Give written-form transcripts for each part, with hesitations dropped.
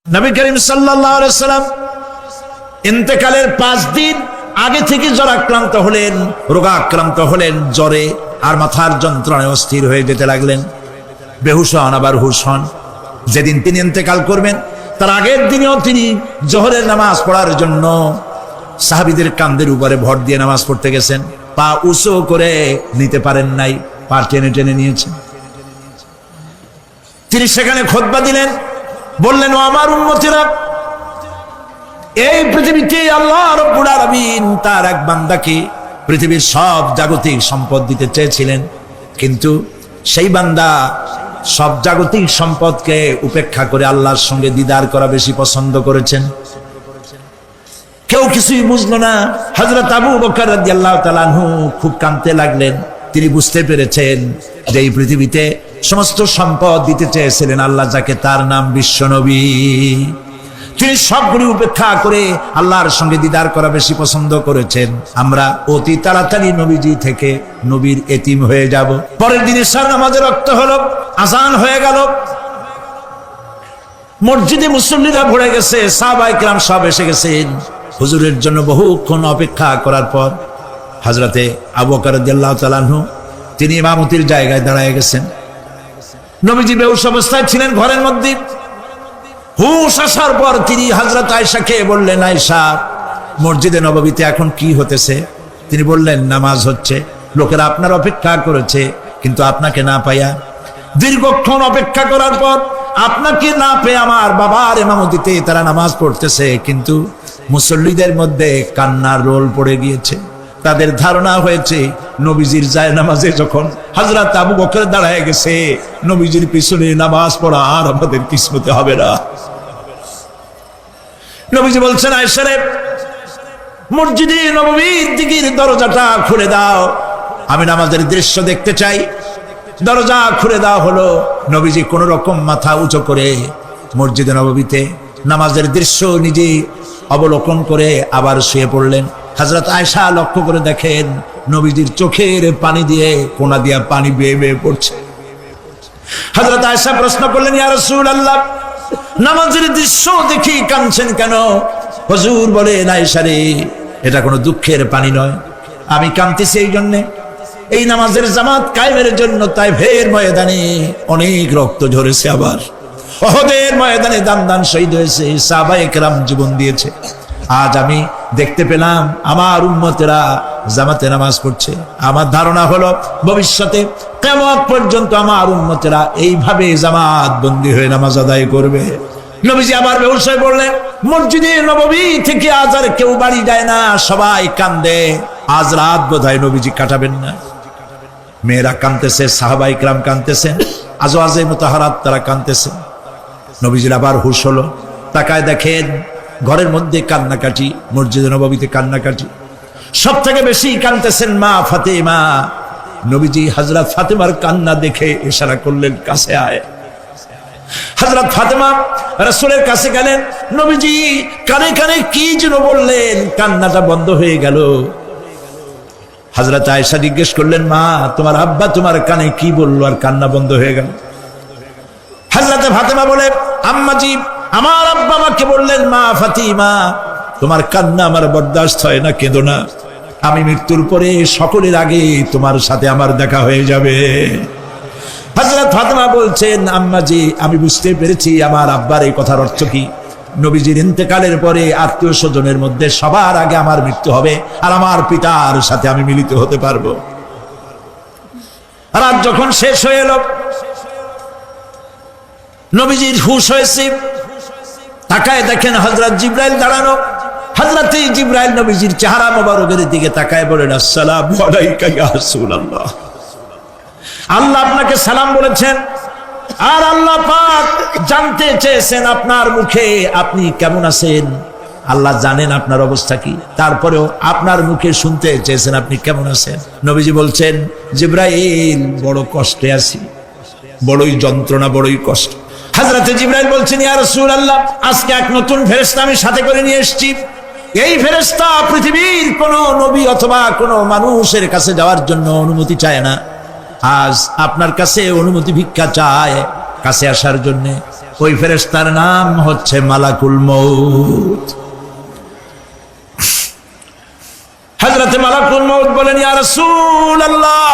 নবী করিম সাল্লাল্লাহু আলাইহি সাল্লাম ইন্তেকালের 5 দিন আগে থেকে জ্বরাক্রান্ত হলেন, রোগাক্রান্ত হলেন, জ্বরে আর মাথার যন্ত্রণায় অস্থির হয়ে যেতে লাগলেন। বেহুশ হন, আবার হুশ হন। যেদিন তিনি ইন্তেকাল করবেন তার আগের দিনেও তিনি জোহরের নামাজ পড়ার জন্য সাহাবীদের কাঁধের উপরে ভর দিয়ে নামাজ পড়তে গেছেন। পা উঁচু করে নিতে পারেন নাই, পা টেনে টেনে নিয়েছেন। তিনি সেখানে খুতবা দিলেন, বললেন, ও আমার উম্মতেরা, এই পৃথিবীতে আল্লাহ রাব্বুল আলামিন তার এক বান্দাকে পৃথিবীর সব জাগতিক সম্পদ দিতে চেয়েছিলেন, কিন্তু সেই বান্দা সব জাগতিক সম্পদকে উপেক্ষা করে আল্লাহর সঙ্গে দিদার করা বেশি পছন্দ করেছেন। কেউ কিছুই বুঝলো না। হযরত আবু বকর রাদিয়াল্লাহু তাআলা আনহু খুব কাঁদতে লাগলেন। তিনি বুঝতে পেরেছেন যে এই পৃথিবীতে সমস্ত সম্পদ দিতে চেয়েছিলেন আল্লাহ, যাকে তার নাম বিশ্বনবী। তিনি সবগুলি উপেক্ষা করে আল্লাহর সঙ্গে দিদার করা বেশি পছন্দ করেছেন। আমরা অতি তাড়াতাড়ি নবীজি থেকে নবীর এতিম হয়ে যাব। পরের দিন ইশার নামাজের রক্ত হলো, আযান হয়ে গেল, মসজিদে মুসল্লিরা ভরে গেছে, সাহাবায়ে কেরাম সব এসে গেছেন। হুজুরের জন্য বহুক্ষণ অপেক্ষা করার পর হযরতে আবু বকর রাদিয়াল্লাহু তাআলা আনহু তিনি ইমামতির জায়গায় দাঁড়ায় গেছেন। নবীজি বেহুশ অবস্থায় ছিলেন ঘরের মধ্যে। হুশ আসার পর তিনি হযরত আয়েশাকে বললেন, আয়েশা, মসজিদে নববীতে এখন কি হতেছে? তিনি বললেন, নামাজ হচ্ছে। লোকেরা আপনার অপেক্ষা করেছে, কিন্তু আপনাকে না পাইয়া দীর্ঘক্ষণ অপেক্ষা করার পর আপনাকে না পেয়ে আমার বাবার ইমামতিতে তারা নামাজ পড়তেছে, কিন্তু মুসল্লিদের মধ্যে কান্নার রোল পড়ে গিয়েছে। তাদের ধারণা হয়েছে নবীজির জায়নামাজে যখন হযরত আবু বকর দাঁড়ায় গেছে, নবীজির পিছনে নামাজ পড়া আর আমাদের কিসমতে হবে না। নবীজি বলছেন, আয়েশা রে, মসজিদে নববীর দিকের দরজাটা খুলে দাও, আমি নামাজের দৃশ্য দেখতে চাই। দরজা খুলে দেওয়া হলো। নবীজি কোন রকম মাথা উঁচু করে মসজিদে নববীতে নামাজের দৃশ্য নিজে অবলোকন করে আবার শুয়ে পড়লেন। হযরত আয়েশা লক্ষ্য করে দেখেন নবীজির চোখের পানি দিয়ে কোনা দিয়া পানি বেয়ে বেয়ে পড়ছে। হযরত আয়েশা প্রশ্ন করলেন, ইয়া রাসূলুল্লাহ, নামাজের দৃশ্য দেখি কাঁদছেন কেন? হুজুর বলেন, আয়েশা রে, এটা কোনো দুঃখের পানি নয়, আমি কাঁদতেছি এই জন্যে, এই নামাজের জামাত কায়েমের জন্য তাইফের ময়দানে অনেক রক্ত ঝরেছে, আবার উহুদের ময়দানে দান দান শহীদ হয়েছে, সাহাবায়ে কেরাম জীবন দিয়েছে। আজ আমি দেখতে পেলাম আমার উম্মতেরা জামাতে নামাজ পড়ছে। আমার ধারণা হলো ভবিষ্যতে কিয়ামত পর্যন্ত আমার উম্মতেরা এইভাবে জামাত বন্দী হয়ে নামাজ আদায় করবে। নবীজি আবার বেহুশ হয়ে পড়লেন। মসজিদে নববী থেকে আজ আর কেউ বাড়ি যায় না, সবাই কান্দে। আজ রাত বোধহয় নবীজি কাটাবেন না। মেয়েরা কাঁদতেছে, সাহাবায়ে কেরাম কাঁদতেছেন, আজওয়াজে মুতাহারাত তারা কাঁদতেছেন। নবীজির আবার হুশ হলো, তাকায় দেখেন ঘরের মধ্যে কান্নাকাটি, মসজিদে নববীতে কান্নাকাটি। সব থেকে বেশি কাঁদতেছেন মা ফাতেমা। নবীজি হযরত ফাতেমার কান্না দেখে ইশারা করলেন, কাছে আয়। হযরত ফাতেমা রাসূলের কাছে গেলেন। নবীজি কানে কানে কি যেন বললেন, কান্নাটা বন্ধ হয়ে গেল। হযরত আয়েশা জিজ্ঞেস করলেন, মা, তোমার আব্বা তোমার কানে কি বললো আর কান্না বন্ধ হয়ে গেল? হযরত ফাতেমা বলে, আম্মাজি, আমার আব্বা আমাকে বললেন, মা ফাতিমা, তোমার কান্না আমার বরদাস্ত হয় না, কেঁদো না, আমি মৃত্যুর পরে সকলের আগে তোমার সাথে আমার দেখা হয়ে যাবে। হযরত ফাতেমা বলছেন, আম্মাজি, আমি বুঝতে পেরেছি আমার আব্বার এই কথার অর্থ কি। নবীজির ইন্তেকালের পরে আত্মীয় স্বজনের মধ্যে সবার আগে আমার মৃত্যু হবে, আর আমার পিতার সাথে আমি মিলিত হতে পারবো। রাত যখন শেষ হয়ে এলো, নবীজির হুশ হয়েছে। তাকায় দেখেন হযরত জিবরাইল দাঁড়ানো। হযরত জিবরাইল নবীজির চেহারা মোবারকের দিকে তাকায় বলেন, আসসালামু আলাইকা ইয়া রাসূলুল্লাহ, আল্লাহ আপনাকে সালাম বলেছেন, আর আল্লাহ পাক জানতে চেয়েছেন আপনার মুখে আপনি কেমন আছেন। আল্লাহ জানেন আপনার অবস্থা কি, তারপরেও আপনার মুখে শুনতে চেয়েছেন আপনি কেমন আছেন। নবীজি বলছেন, জিবরাইল, বড় কষ্টে আছি, বড়ই যন্ত্রণা, বড়ই কষ্ট। হযরত জিবরাইল বলছেন, ইয়া রাসূলুল্লাহ, আজকে এক নতুন ফেরেশতা আমি সাথে করে নিয়ে এসেছি। এই ফেরেশতা পৃথিবীর কোন নবী অথবা কোন মানুষের কাছে যাওয়ার জন্য অনুমতি চায় না, আজ আপনার কাছে অনুমতি ভিক্ষা চায় কাছে আসার জন্য। ওই ফেরেশতার নাম হচ্ছে মালাকুল মউত। হযরত মালাকুল মউত বলেন, ইয়া রাসূলুল্লাহ,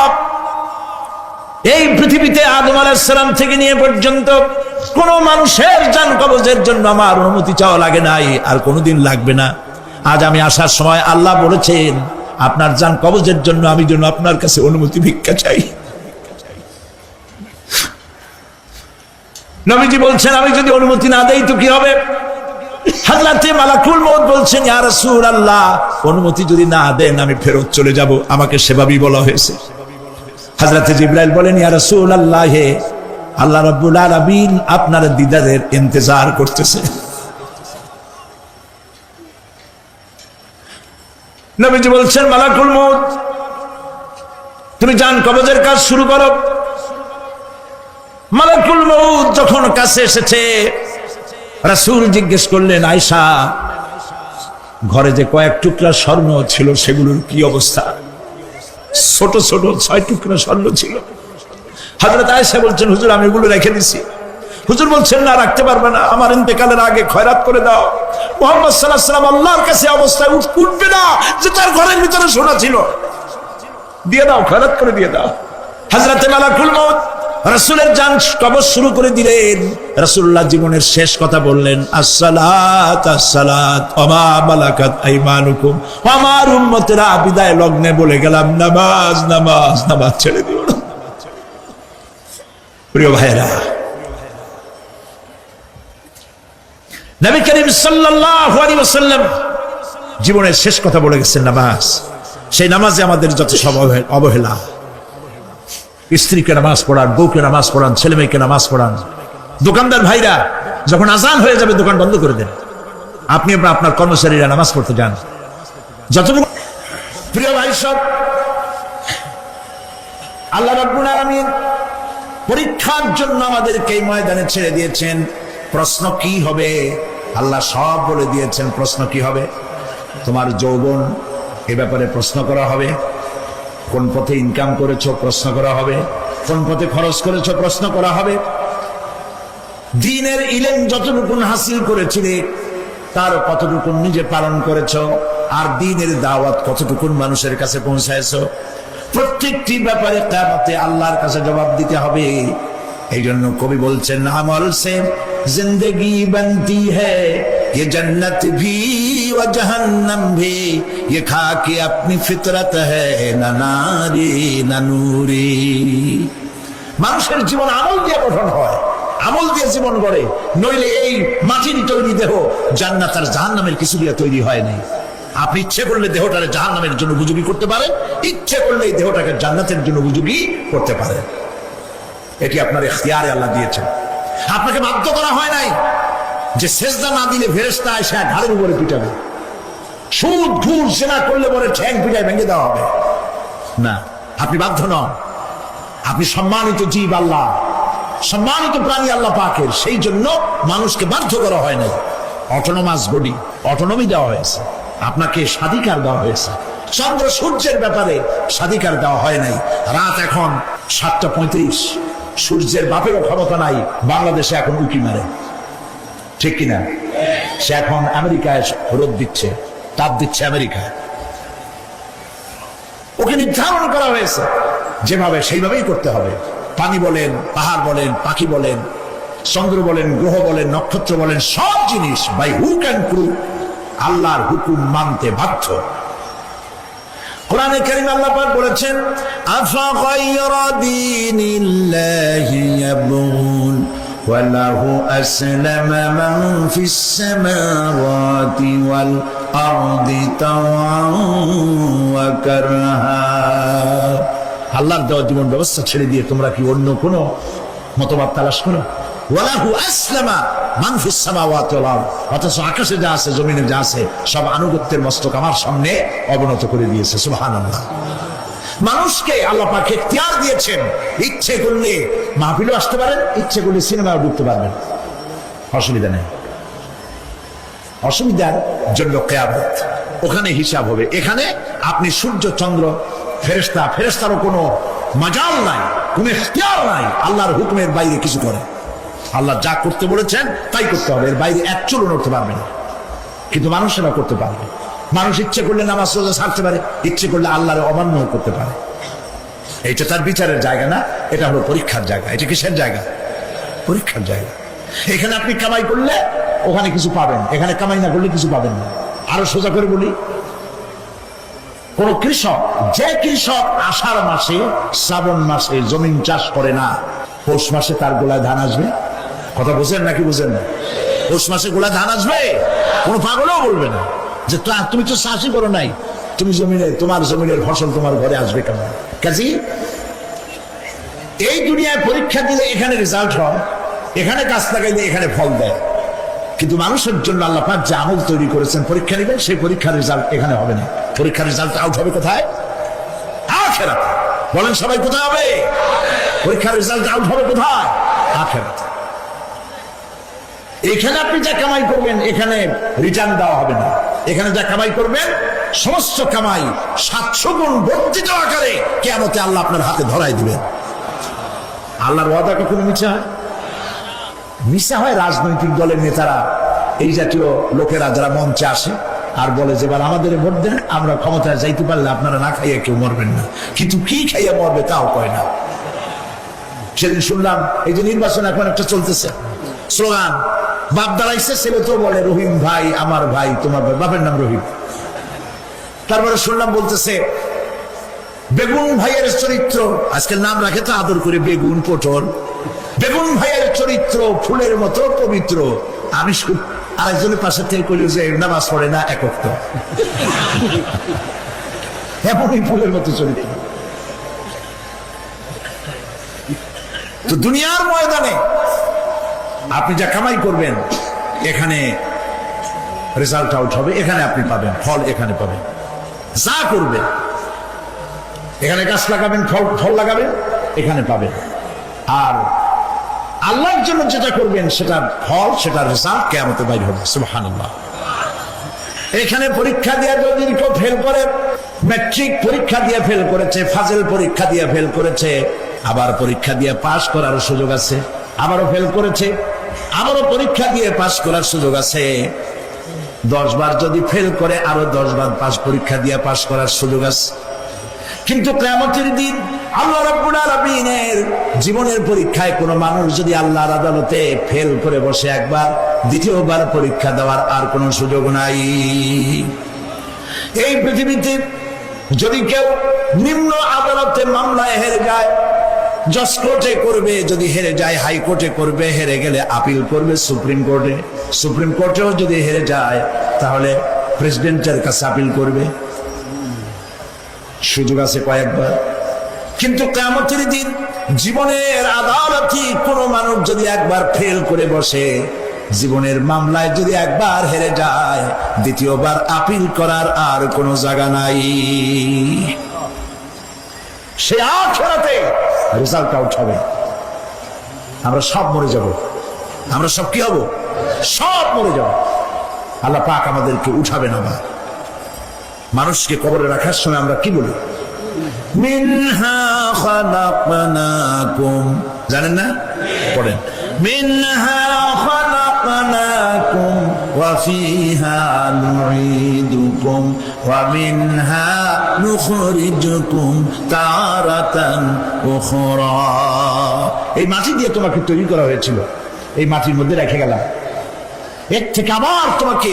এই পৃথিবীতে আদম আলাইহিস সালাম থেকে নিয়ে পর্যন্ত কোন মানুষের জান কবজের জন্য আমার অনুমতি চাওয়া লাগে নাই, আর কোনোদিন লাগবে না। আজ আমি আসার সময় আল্লাহ বলেছেন আপনার জান কবজের জন্য আমি যেন আপনার কাছে অনুমতি ভিক্ষা চাই। নবীজি বলছেন আমি যদি অনুমতি না দেই তো কি হবে? হযরত মালাকুল মউত বলছেন, ইয়া রাসূলুল্লাহ, অনুমতি যদি না দেন আমি ফেরত চলে যাব। আমাকে সেভাবেই বলা হয়েছে। হযরত জিবরাইল বলেন, ইয়া রাসূলুল্লাহ, আল্লাহ রাব্বুল আলামিন আপনার দিদারের ইন্তজার করতেছে। নবীজি বলছেন, মালাকুল মউত, তুমি জান কবজের কাজ শুরু করো। মালাকুল মউত যখন কাছে এসেছে, রাসূল জিজ্ঞেস করলেন, আয়েশা, ঘরে যে কয়েক টুকরা স্বর্ণ ছিল সেগুলোর কি অবস্থা? ছোট ছোট 6 টুকরা স্বর্ণ ছিল। হযরত আয়েশা বলছেন, হুজুর আমি এগুলো রেখে দিছি। হুজুর বলছেন, না, রাখতে পারবে না, আমার ইন্তেকালের আগে খয়রাত করে দাও। মুহাম্মদ সাল্লাল্লাহু আলাইহি ওয়াসাল্লাম আল্লাহর কাছে অবস্থায় উঠবে না যে তার ঘরের ভিতরে সোনা ছিল, দিয়ে দাও, খয়রাত করে দিয়ে দাও। হযরত মালাকুল মউত রাসূলের জান কবজ শুরু করে দিলেন। রাসূলুল্লাহ জীবনের শেষ কথা বললেন, আসসালাত আসসালাত ওয়া মা মালাকাত আইমানুকুম। আমার উম্মতেরা বিদায় লগ্নে বলে গেলাম, নামাজ নামাজ নামাজ ছেড়ে দিও না। প্রিয় ভাইরা, নবী করিম সাল্লাল্লাহু আলাইহি ওয়াসাল্লাম জীবনের শেষ কথা বলে গেছেন নামাজ। সেই নামাজে আমাদের যত সব অবহেলা, স্ত্রীকে নামাজ পড়ান, বউকে নামাজ পড়ান, ছেলে মেয়েকে নামাজ পড়ান। দোকানদার ভাইরা যখন আজান হয়ে যাবে দোকান বন্ধ করে দেন, আপনি আপনার কর্মচারীরা নামাজ পড়তে যান। যতটুকু প্রিয় ভাই সব, আল্লাহ রাব্বুল আলামিন পরীক্ষার জন্য আমাদেরকে এই ময়দানে ছেড়ে দিয়েছেন। প্রশ্ন কি হবে আল্লাহ সব বলে দিয়েছেন। প্রশ্ন কি হবে? তোমার যৌবন, এ ব্যাপারে প্রশ্ন করা হবে। কোন পথে ইনকাম করেছো প্রশ্ন করা হবে। কোন পথে খরচ করেছো প্রশ্ন করা হবে। দ্বীনের ইলম যতটুকু হাসিল করেছিলে তার কতটুকু নিজে পালন করেছো, আর দ্বীনের দাওয়াত কতটুকু মানুষের কাছে পৌঁছায়ছো, প্রত্যেকটি ব্যাপারে কিয়ামতে আল্লাহর কাছে জবাব দিতে হবে। এই জন্য কবি বলছেন, আমল সে জিন্দেগি বনতি হ্যায়, ये जन्नत भी व जहन्नम भी, ये खाके अपनी फितरत है ना नारी ना नूरी। মানুষের জীবন আমল দিয়ে গঠন হয়, আমল দিয়ে জীবন গড়ে, নইলে এই মাটির তৈরি দেহ জান্নাত আর জাহান্নামের কিছু দিয়ে তৈরি হয় নাই। আপনি ইচ্ছে করলে দেহটাকে জাহান্নামের জন্য উপযোগী করতে পারেন, ইচ্ছে করলে এই দেহটাকে জান্নাতের জন্য উপযোগী করতে পারেন। এটি আপনার ইখতিয়ারে আল্লাহ দিয়েছেন, আপনাকে বাধ্য করা হয় নাই যে সেজদা না দিলে ফেরেশতা এসে ঘাড়ের উপরে পিটাবে, সুদ ঘুষ জেনা করলে পরে ঠ্যাং পিটায় ভেঙে দেওয়া হবে না। আপনি বাধ্য নন, আপনি সম্মানিত জীব, আল্লাহ সম্মানিত প্রাণী আল্লাহ পাকের, সেই জন্য মানুষকে বাধ্য করা হয় নাই। অটোনমাস বডি, অটোনমি দেওয়া হয়েছে, আপনাকে স্বাধিকার দেওয়া হয়েছে। চন্দ্র সূর্যের ব্যাপারে স্বাধিকার দেওয়া হয় নাই। রাত এখন 7:35, সূর্যের বাপেরও ক্ষমতা নাই বাংলাদেশে এখন উঁকি মারে, ঠিক কিনা? সে এখন আমেরিকায় রোদ দিচ্ছে, তাপ দিচ্ছে আমেরিকায়। ওকে নির্ধারণ করা হয়েছে যেভাবে, সেইভাবেই করতে হবে। পানি বলেন, পাহাড় বলেন, পাখি বলেন, চন্দ্র বলেন, গ্রহ বলেন, নক্ষত্র বলেন, সব জিনিস বাই হুক অ্যান্ড ক্রুক আল্লাহর হুকুম মানতে বাধ্য। কোরআনে কারীম আল্লাহ পাক বলেছেন, আফা গায়রা দীনিল্লাহি ইয়াবগুন ওয়া লাহু আসলামা মান ফিস সামাওয়াতি ওয়াল আরদি তাওআন ওয়া কারহা। আল্লাহর দেওয়া জীবন ব্যবস্থা ছেড়ে দিয়ে তোমরা কি অন্য কোন মতবাদ তালাশ করো? ওয়ালাহু আসলামা মান ফিস সামাওয়াতি ওয়াল আরদ, অথচ আকাশে যা আছে জমিনে যা আছে সব আনুগত্যের মস্তক আমার সামনে অবনত করে দিয়েছে। সুবহানাল্লাহ। মানুষকে আল্লাহ পাক ইখতিয়ার দিয়েছেন, ইচ্ছে করলে মাহফিলে আসতে পারেন, ইচ্ছে করলে সিনেমাও ঢুকতে পারবেন, অসুবিধা নেই। অসুবিধার জন্য কিয়ামত, ওখানে হিসাব হবে। এখানে আপনি সূর্য চন্দ্র ফেরেশতা, ফেরেশতারও কোনো মাজাল নাই, কোনো ইখতিয়ার নাই আল্লাহর হুকুমের বাইরে কিছু করে। আল্লাহ যা করতে বলেছেন তাই করতে হবে, এর বাইরে এক চুলও নড়তে পারবে না। কিন্তু মানুষেরা করতে পারবে। মানুষ ইচ্ছে করলে নামাজ রোজা ছাড়তে পারে, ইচ্ছে করলে আল্লাহর অমান্য করতে পারে। এটা তার বিচারের জায়গা না, এটা হলো পরীক্ষার জায়গা। এটা কিসের জায়গা? পরীক্ষার জায়গা। এখানে আপনি কামাই করলে ওখানে কিছু পাবেন, এখানে কামাই না করলে কিছু পাবেন না। আরো সোজা করে বলি, কোন কৃষক, যে কৃষক আষাঢ় মাসে শ্রাবণ মাসে জমিন চাষ করে না, পৌষ মাসে তার গোলায় ধান আসবে? কথা বুঝেন নাকি বুঝেন না? পৌষ মাসে গোলায় ধান আসবে? কোন পাগলও বলবে না যে তুমি তো চাষই করো নাই, তুমি তোমার জমিনের ফসল তোমার ঘরে আসবে কেন? কাজী এই দুনিয়ায় পরীক্ষা দিলে এখানে রেজাল্ট হয়, এখানে গাছ লাগাইলে এখানে ফল দেয়। কিন্তু মানুষের জন্য আল্লাহ পাক যে আমল তৈরি করেছেন, পরীক্ষা নেবেন, সেই পরীক্ষার রেজাল্ট এখানে হবে না। পরীক্ষার রেজাল্ট আউট হবে কোথায়? আখিরাতে। বলেন সবাই, কোথায় হবে? পরীক্ষার রেজাল্ট আউট হবে কোথায়? আখিরাতে। এখানে আপনি যা কামাই করবেন এখানে রিটার্ন দেওয়া হবে না। এখানে যা কামাই করবেন সমস্ত কামাই 700 গুণ বর্ধিত আকারে কিয়ামতে আল্লাহ আপনার হাতে ধরাই দিবেন। আল্লাহর ওয়াদা কখনো মিথ্যা হয়? মিথ্যা হয় রাজনৈতিক দলের নেতারা, এই জাতীয় লোকেরা যারা মঞ্চে আসে আর বলে যে এবার আমাদের ভোট দেন, আমরা ক্ষমতায় যাইতে পারলে আপনারা না খাইয়া কেউ মরবেন না। কিন্তু কি খাইয়া মরবে তাও কয় না। সেদিন শুনলাম এই যে নির্বাচন এখন একটা চলতেছে, স্লোগান বাপ দাঁড়াইছে, ছেলে তো বলে রহিম ভাই আমার ভাই, তোমার ভাই, বাপের নাম রহিম। তারপরে শুনলাম বলতেছে বেগুন ভাইয়ের চরিত্র, আজকাল নাম রাখে তো আদর করে বেগুন পটল, বেগুন ভাইয়ের চরিত্র ফুলের মতো পবিত্র। আমি আরেকজনের পাশে থেকে কইল যে নামাজ পড়ে না একক, তো এমনই ফুলের মতো চরিত্র। তো দুনিয়ার ময়দানে আপনি যা কামাই করবেন এখানে রেজাল্ট আউট হবে, এখানে আপনি পাবেন ফল, এখানে পাবেন। যা করবেন এখানে গাছ লাগাবেন, ফল লাগাবেন, এখানে পাবেন। আর আল্লাহর জন্য যেটা করবেন সেটার ফল, সেটার রেজাল্ট কিয়ামতে বাইর হবে। সুবহানাল্লাহ। এখানে পরীক্ষা দিয়ে যদি কেউ ফেল করে, ম্যাট্রিক পরীক্ষা দিয়ে ফেল করেছে, ফাজিল পরীক্ষা দিয়ে ফেল করেছে, আবার পরীক্ষা দিয়ে পাস করার সুযোগ আছে, আবারও ফেল করেছে, আবারও পরীক্ষা দিয়ে পাস করার সুযোগ আছে। 10 বার যদি ফেল করে আরো 10 বার পরীক্ষা দিয়ে পাস করার সুযোগ আছে। কিন্তু কিয়ামতের দিন আল্লাহ রাব্বুল আলামিনের জীবনের পরীক্ষায় কোনো মানুষ যদি আল্লাহর আদালতে ফেল করে বসে একবার, দ্বিতীয়বার পরীক্ষা দেওয়ার আর কোনো সুযোগ নাই। এই পৃথিবীতে যদি কেউ নিম্ন আদালতে মামলায় হেরে যায়, জজ কোর্টে করবে, যদি হেরে যায় হাইকোর্টে করবে, হেরে গেলে আপিল করবে সুপ্রিম কোর্টে, সুপ্রিম কোর্টেও যদি হেরে যায় তাহলে প্রেসিডেন্টের কাছে আপিল করবে। সুযোগ আছে কয়েকবার। কিন্তু কিয়ামতের দিন জীবনের আদালতে কোনো মানুষ যদি একবার ফেল করে বসে, জীবনের মামলায় যদি একবার হেরে যায়, দ্বিতীয়বার আপিল করার আর কোনো জায়গা নাই। সে আখিরাতে রেজাল্ট আউট হবে। আমরা সব মরে যাব, আমরা সব কি হব? সব মরে যাব। আল্লাহ পাক আমাদেরকে উঠাবেন। আবার মানুষকে কবরে রাখার সময় আমরা কি বলি? মিনহা খালাকনাকুম, জানেন না? পড়েন, মিনহা খালাকনাকুম ওয়া ফিহা নুঈদুকুম ওয়া মিনহা নুখরিজুকুম তারাতান উখরা। এই মাটি দিয়ে তোমাকে তৈরি করা হয়েছিল, এই মাটির মধ্যে রেখে গেলাম, এর থেকে আবার তোমাকে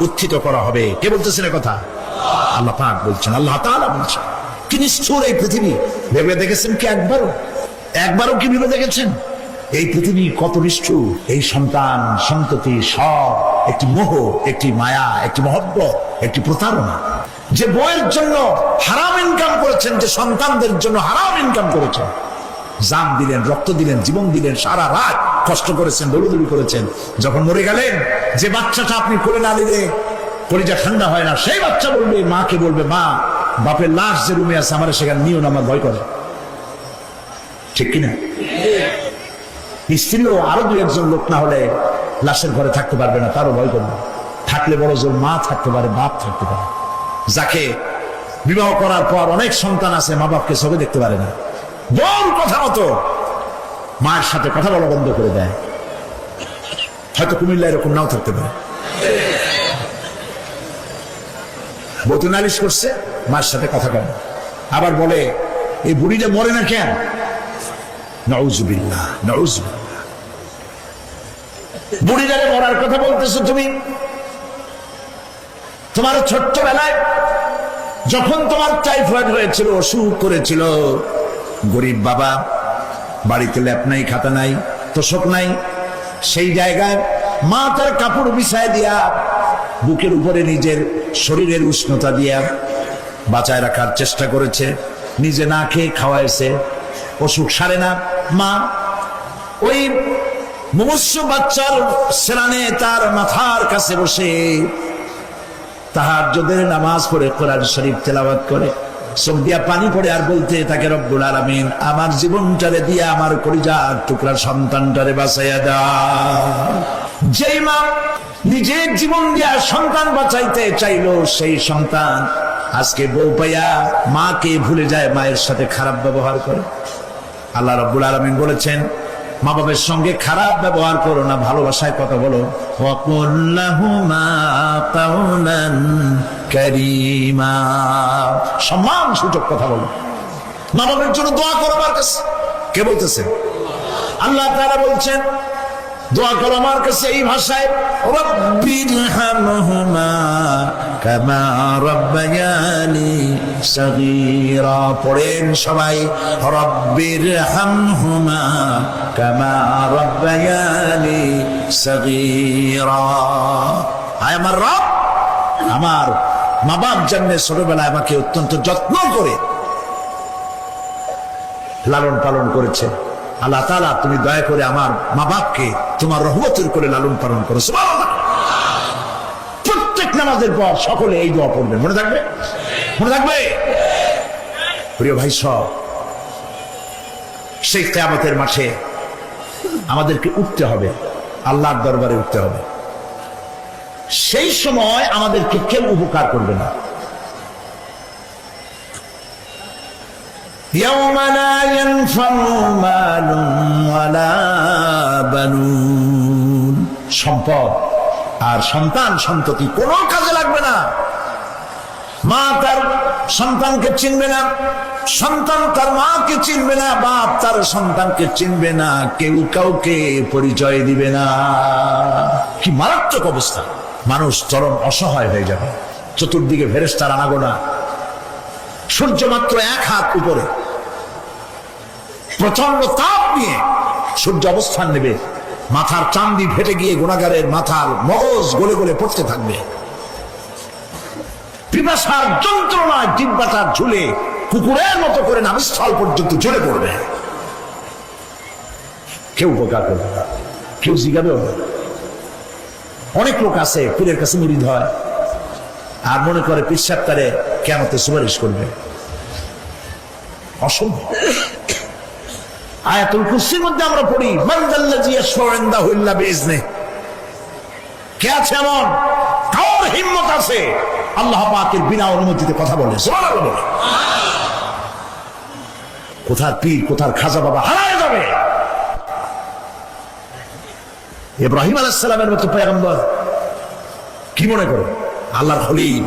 উত্থিত করা হবে। কে বলতেছেন এ কথা? আল্লাহ পাক বলছেন, আল্লাহ তাআলা বলছেন। কি নিষ্ঠুর এই পৃথিবী! ভেবে দেখেছেন কি একবারও কি ভেবে দেখেছেন এই পৃথিবী কত নিষ্ঠুর? এই সন্তান সন্ততি সব একটি মোহ, একটি মায়া, একটি মহব্বত, একটি প্রতারণা। যে বইয়ের জন্য হারাম ইনকাম করেছেন, যে সন্তানদের জন্য হারাম ইনকাম করেছেন, জান দিলেন, রক্ত দিলেন, জীবন দিলেন, সারা রাত কষ্ট করেছেন, দৌড়দৌড়ি করেছেন, যখন মরে গেলেন যে বাচ্চাটা আপনি করে না নিলে কলিজা ঠান্ডা হয় না, সেই বাচ্চা বলবে, মাকে বলবে, মা বাপের লাশ যে রুমে আছে আমার সেখানে নিও না, আমার ভয় করে। ঠিক কিনা? স্ত্রীও আরো 2-1 লোক না হলে লাশের ঘরে থাকতে পারবে না, তারও ভয় করবে। থাকলে বড় জোর মা থাকতে পারে, বাপ থাকতে পারে। যাকে বিবাহ করার পর অনেক সন্তান আছে, মা বাপকে চোখে দেখতে পারে না, বল কথা মতো মায়ের সাথে কথা বলা বন্ধ করে দেয়। হয়তো কুমিল্লা এরকম নাও থাকতে পারে। বউ তো নালিশ করছে, মার সাথে কথা বলে, আবার বলে এই বুড়িটা মরে না কেন? নাউজুবিল্লাহ, নাউজুবিল্লাহ। বুড়িটারে মরার কথা বলতেছো তুমি? তোমার ছোট্টবেলায় যখন তোমার টাইফয়েড হয়েছিল, অসুখ করেছিল, গরিব বাবা, বাড়িতে ল্যাপ নাই, খাতা নাই, তোষক নাই, সেই জায়গায় মা তার কাপড় বিছায় দিয়া বুকের উপরে নিজের শরীরের উষ্ণতা দিয়া বাঁচায় রাখার চেষ্টা করেছে, নিজে না খেয়ে খাওয়াইছে, অসুখ সারে না। মা ওই মুমূর্ষ বাচ্চার সেরানে তার মাথার কাছে বসে তাহাজ্জুদের নামাজ পড়ে কোরআন শরীফ তেলাওয়াত করে, চোখ দিয়া পানি পড়ে আর বলতে থাকে, রব্বুল আলামিন আমার জীবনটারে দিয়া আমার কলিজার টুকরা সন্তানটারে বাঁচাইয়া দাও। যেই মা নিজের জীবন দিয়া সন্তান বাঁচাইতে চাইলো, সেই সন্তান আজকে বউ পাইয়া মাকে ভুলে যায়, মায়ের সাথে খারাপ ব্যবহার করে। আল্লাহ রাব্বুল আলামিন বলেছেন, মা বাবার সঙ্গে খারাপ ব্যবহার করো না, ভালোবাসায় কথা বলো। ওয়াকুল লাহুমা কাওলান কারীমা, সম্মান সূচক কথা বলো। মা বাবার জন্য দোয়া করো আমার কাছে। কে বলতেছে? আল্লাহ তাআলা বলছেন দোয়া করো আমার কাছে এই ভাষায়, রব্বিরহামহুমা কামা রাব্বায়ানি সাগীরা। পড়েন সবাই, রব্বিরহামহুমা কামা রাব্বায়ানি সাগীরা। আয় আমার রব, আমার মা বাপ যেমন ছোটবেলায় আমাকে অত্যন্ত যত্ন করে লালন পালন করেছে, আল্লাহ তাআলা তুমি দয়া করে আমার মা বাপকে তোমার রহমতের করে লালন পালন করো। সুবহানাল্লাহ। প্রত্যেক নামাজের পর সকলে এই দোয়া পড়বেন, মনে থাকবে? মনে থাকবে? প্রিয় ভাই সব, সেই কিয়ামতের মাঠে আমাদেরকে উঠতে হবে, আল্লাহর দরবারে উঠতে হবে। সেই সময় আমাদেরকে কেউ উপকার করবে না। يوم لا ينفع مال ولا بنون, সম্পদ আর সন্তান সন্ততি কোনো কাজে লাগবে না। মা তার সন্তানকে চিনবে না, সন্তান তার মাকে চিনবে না, বাপ তার সন্তানকে চিনবে না, কেউ কাউকে পরিচয় দিবে না। কি মারাত্মক অবস্থা! মানুষ চরম অসহায় হয়ে যাবে। চতুর্দিকে ফেরেশতার আনাগোনা, সূর্য মাত্র 1 হাত উপরে, প্রচন্ড তাপ নিয়ে সূর্য অবস্থান নেবে, মাথার চান্দি ফেটে গিয়ে গুনাহগারের মাথার মগজ গলে গলে পড়তে থাকবে। পিপাসার যন্ত্রণায় জিহ্বাটার ঝুলে কুকুরের মতো করে নাভিস্থল পর্যন্ত ঝরে পড়বে। কেউ উপকার করবে না, কেউ জিজ্ঞাবেও না। অনেক লোক আছে পীরের কাছে মুরিদ হয় আর মনে করে পীর সাহেব তারে কিয়ামতে সুপারিশ করবে। অসম্ভব। আয়াতুল কুরসির মধ্যে আমরা পড়ি, মান যাল্লাযী ইয়াশফাউ ইনদাহু ইল্লা বিইজনিহি। কে আছে এমন? কার হিম্মত আছে আল্লাহ পাকের বিনা অনুমতিতে কথা বলে? সুবহানাল্লাহ। কোথার পীর, কোথার খাজা বাবা হারায় যাবে। ইব্রাহিম আলাইহিস সালামের মতো পয়গম্বর কি মনে করো? আল্লাহর খলিল।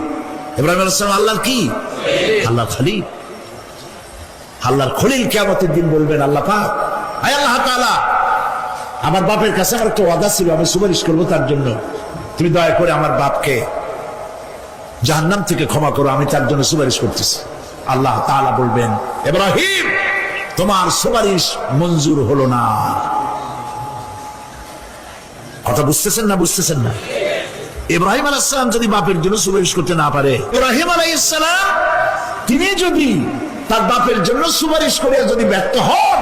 ইব্রাহিম আলাইহিস সালাম আল্লাহর কি? আল্লাহর খলিল। আল্লাহর খলিল কিয়ামতের দিন বলবেন, আল্লাহ পাক, আয় আল্লাহ তাআলা, আমার বাপের কাছে আমার একটা ওয়াদা ছিল, আমি সুপারিশ করবো তার জন্য, তুমি দয়া করে আমার বাপকে জাহান্নাম থেকে ক্ষমা করো, আমি তার জন্য সুপারিশ করতেছি। আল্লাহ তাআলা বলবেন, ইব্রাহিম তোমার সুপারিশ মঞ্জুর হলো না। কথা বুঝতেছেন না? বুঝতেছেন না? ইব্রাহিম আলাইহিস সালাম যদি বাপের জন্য সুপারিশ করতে না পারে, ইব্রাহিম আলাইহিস সালাম তিনি যদি তার বাপের জন্য সুপারিশ করে যদি ব্যর্থ হন,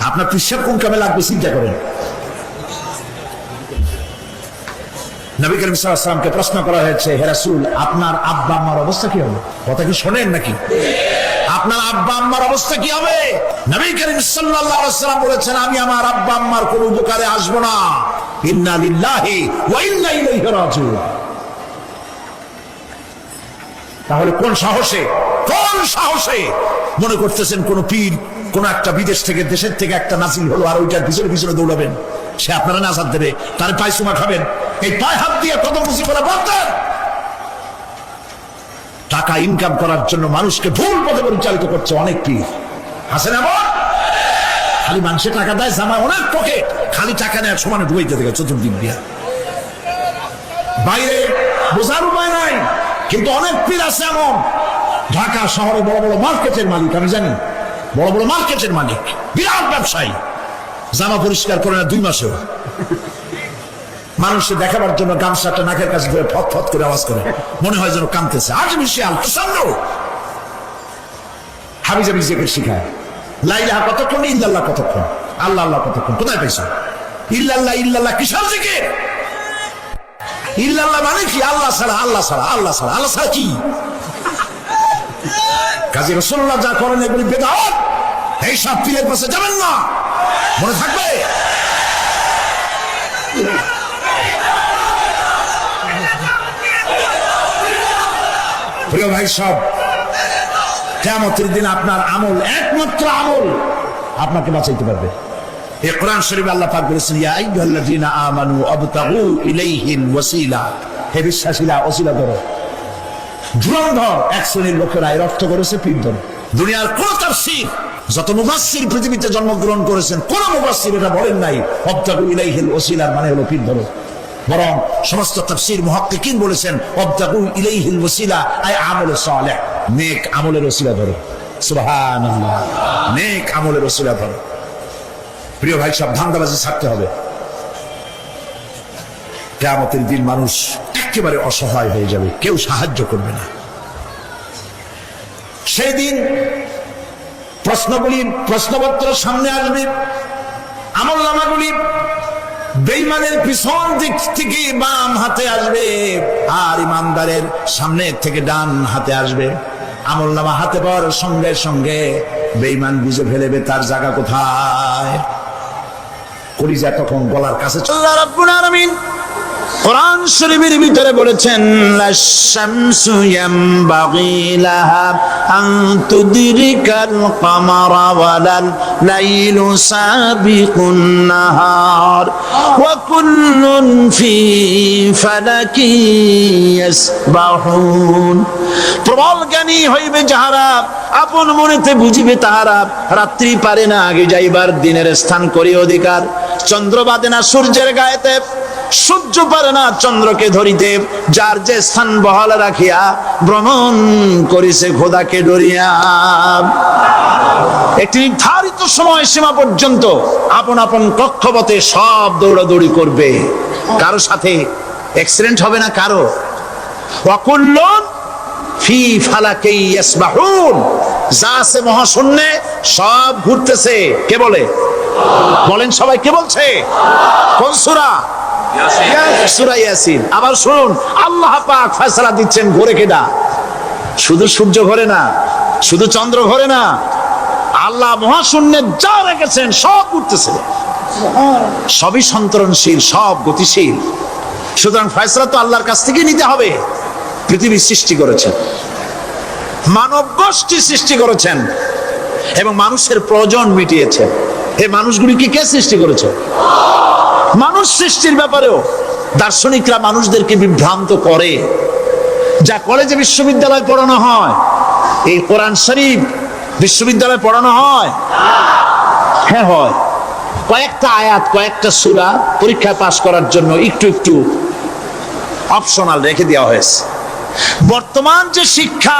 আপনার পিসাব কোন কামে লাগবে চিন্তা করেন। নবী করিম সাল্লাল্লাহু আলাইহি ওয়াসাল্লামকে প্রশ্ন করা হয়েছে, হে রাসূল আপনার আব্বা আম্মার অবস্থা কি হবে? কথা কি শোনেন নাকি? আপনার আব্বা আম্মার অবস্থা কি হবে? নবী করিম সাল্লাল্লাহু আলাইহি ওয়াসাল্লাম বলেছেন, আমি আমার আব্বা আম্মার কোনো উপকারে আসবো না। ইন্না লিল্লাহি ওয়া ইন্না ইলাইহি রাজিউন। তাহলে কোন সাহসে মনে করতেছেন কোন পীর কোন একটা বিদেশ থেকে দেশের থেকে একটা নাজিল হলো আর ওইটার পিছনে পিছনে দৌড়াবেন? সে আপনারা নাজাত দেবে, তার পায়সুমা খাবেন। এই পায়ে হাত দিয়ে কত মুসিবত বলতেন। টাকা ইনকাম করার জন্য মানুষকে ভুল পথে পরিচালিত করছে অনেক পীর, আছে না? খালি মানুষের টাকা দেয়, জামায় অনেক পকেট, খালি টাকা নেয় সমানে ডুবাইতে থাকে চতুর্দিক দিয়া। বাইরে বোঝার উপায় নাই, কিন্তু অনেক পীর আছে এমন ঢাকা শহরে বড় বড় মার্কেটের মালিক, আমি জানি বড় বড় মার্কেটের মালিক, বিরাট ব্যবসায়ী, জামা পরিষ্কার করে না 2 মাসেও। মানুষকে দেখাবার জন্য গামছাটা নাকের কাছে ধরে ফট ফট করে আওয়াজ করে, মনে হয় যেন কাঁদতেছে। আজ বিশাল প্রচন্ড হাবিজাবি জিকির শিখায়। লা ইলাহা কতক্ষণ, ইল্লাল্লাহ কতক্ষণ, আল্লাহ আল্লাহ কতক্ষণ, কোথায় পাইছো? ইল্লাল্লাহ ইল্লাল্লাহ কিসের জিকির? ইল্লাল্লাহ মানে কি? আল্লাহ ছাড়া, আল্লাহ ছাড়া, আল্লাহ ছাড়া, আল্লাহ ছাড়া কি? কাজী রাসূলুল্লাহ যা করেন এগুলি বেদাত। এই সব পীরের পাশে যাবেন না, মনে থাকবে। প্রিয় ভাই সব, কিয়ামতের দিন আপনার আমল, একমাত্র আমল আপনাকে বাঁচাইতে পারবে। এই কোরআন শরীফে আল্লাহ পাক বলেছেন, ইয়া আইয়ুহাল্লাযীনা আমানু আবতাগু ইলাইহিল ওয়াসিলা, হে বিশ্বাসীরা ওসিলা ধরো। ধুরন্ধর এক শ্রেণীর লোকেরা এর অর্থ করেছে পীর ধরো। দুনিয়ার কোন তাফসীর, যত মুফাসসির পৃথিবীতে জন্মগ্রহণ করেছেন, কোন মুফাসসির এটা বলেন নাই আবতাগু ইলাইহিল ওসিলার মানে হলো পীর ধরো। বরং সমস্ত তাফসীর মুহাক্কিকিন বলেছেন আবতাগু ইলাইহিল ওসিলা আই আমল সালেহ, নেক আমলের ওসিলা ধরো। সুবহানাল্লাহ, নেক আমলের ওসিলা ধরো। প্রিয় ভাই সব, ধান্দাবাজি ছাড়তে হবে। কিয়ামতের দিন মানুষ একেবারে অসহায় হয়ে যাবে, কেউ সাহায্য করবে না। সেই দিন প্রশ্নপত্র সামনে আসবে, আমলনামাগুলি বেঈমানের পিছন দিক থেকে বাম হাতে আসবে, আর ইমানদারের সামনে থেকে ডান হাতে আসবে। আমলনামা হাতে পাওয়ার সঙ্গে সঙ্গে বেঈমান বুঝে ফেলবে তার জায়গা কোথায়। কলিজা তখন গলার কাছে। আল্লাহ রাব্বুল আলামিন কোরআন শরীফের ভিতরে বলেছেন, লাশ-শামসু ইয়ামবাগি লাহা আন তুদরিকাল কামারা ওয়ালাল লাইলু সাবিকুন নাহার ওয়া কুল্লুন ফি ফালাকি ইয়াসবাহুন। প্রবল জ্ঞানী হইবে যাহারা, আপন মনেতে বুঝিবে তাহারা, রাত্রি পারে না আগে যাইবার, দিনের স্থান করি অধিকার। চন্দ্র বাদে না সূর্যের গায়েতে, সূর্য পারে না চন্দ্রকে ধরিতে, যার যে স্থান বহাল রাখিয়া ভ্রমণ করিছে খোদাকে ডরিয়া। একটি নির্ধারিত সময় সীমা পর্যন্ত আপন আপন কক্ষপথে সব দৌড়াদৌড়ি করবে, কারো সাথে অ্যাক্সিডেন্ট হবে না কারো। ওয়াকুল্লুন ফি ফালাকি ইয়াসবাহুন, যা আছে মহাশূন্যে সব ঘুরতেছে। কে বলে? বলেন সবাই, কে বলছে? কোন সূরা? সূরা ইয়াসিন। আবার শুনুন, আল্লাহ পাক ফয়সালা দিচ্ছেন, ঘোরে কেডা? শুধু সূর্য ঘোরে না, শুধু চন্দ্র ঘোরে না, আল্লাহ মহাশূন্যে যা রেখেছেন সব ঘুরতেছে, সবই সন্তরণশীল, সব গতিশীল। সুতরাং ফয়সালা তো আল্লাহর কাছ থেকে নিতে হবে। পৃথিবী সৃষ্টি করেছেন, মানব গোষ্ঠী সৃষ্টি করেছেন এবং মানুষের প্রয়োজন মিটিয়েছেন। এই মানুষগুলিকে কে সৃষ্টি করেছে? মানুষ সৃষ্টির ব্যাপারেও দার্শনিকরা মানুষদেরকে বিভ্রান্ত করে। যা কলেজে বিশ্ববিদ্যালয় পড়ানো হয়, এই কোরআন শরীফ বিশ্ববিদ্যালয়ে পড়ানো হয়? হ্যাঁ হয়। কয়েকটা আয়াত, কয়েকটা সূরা পরীক্ষায় পাস করার জন্য একটু একটু অপশনাল রেখে দেওয়া হয়েছে। বর্তমান যে শিক্ষা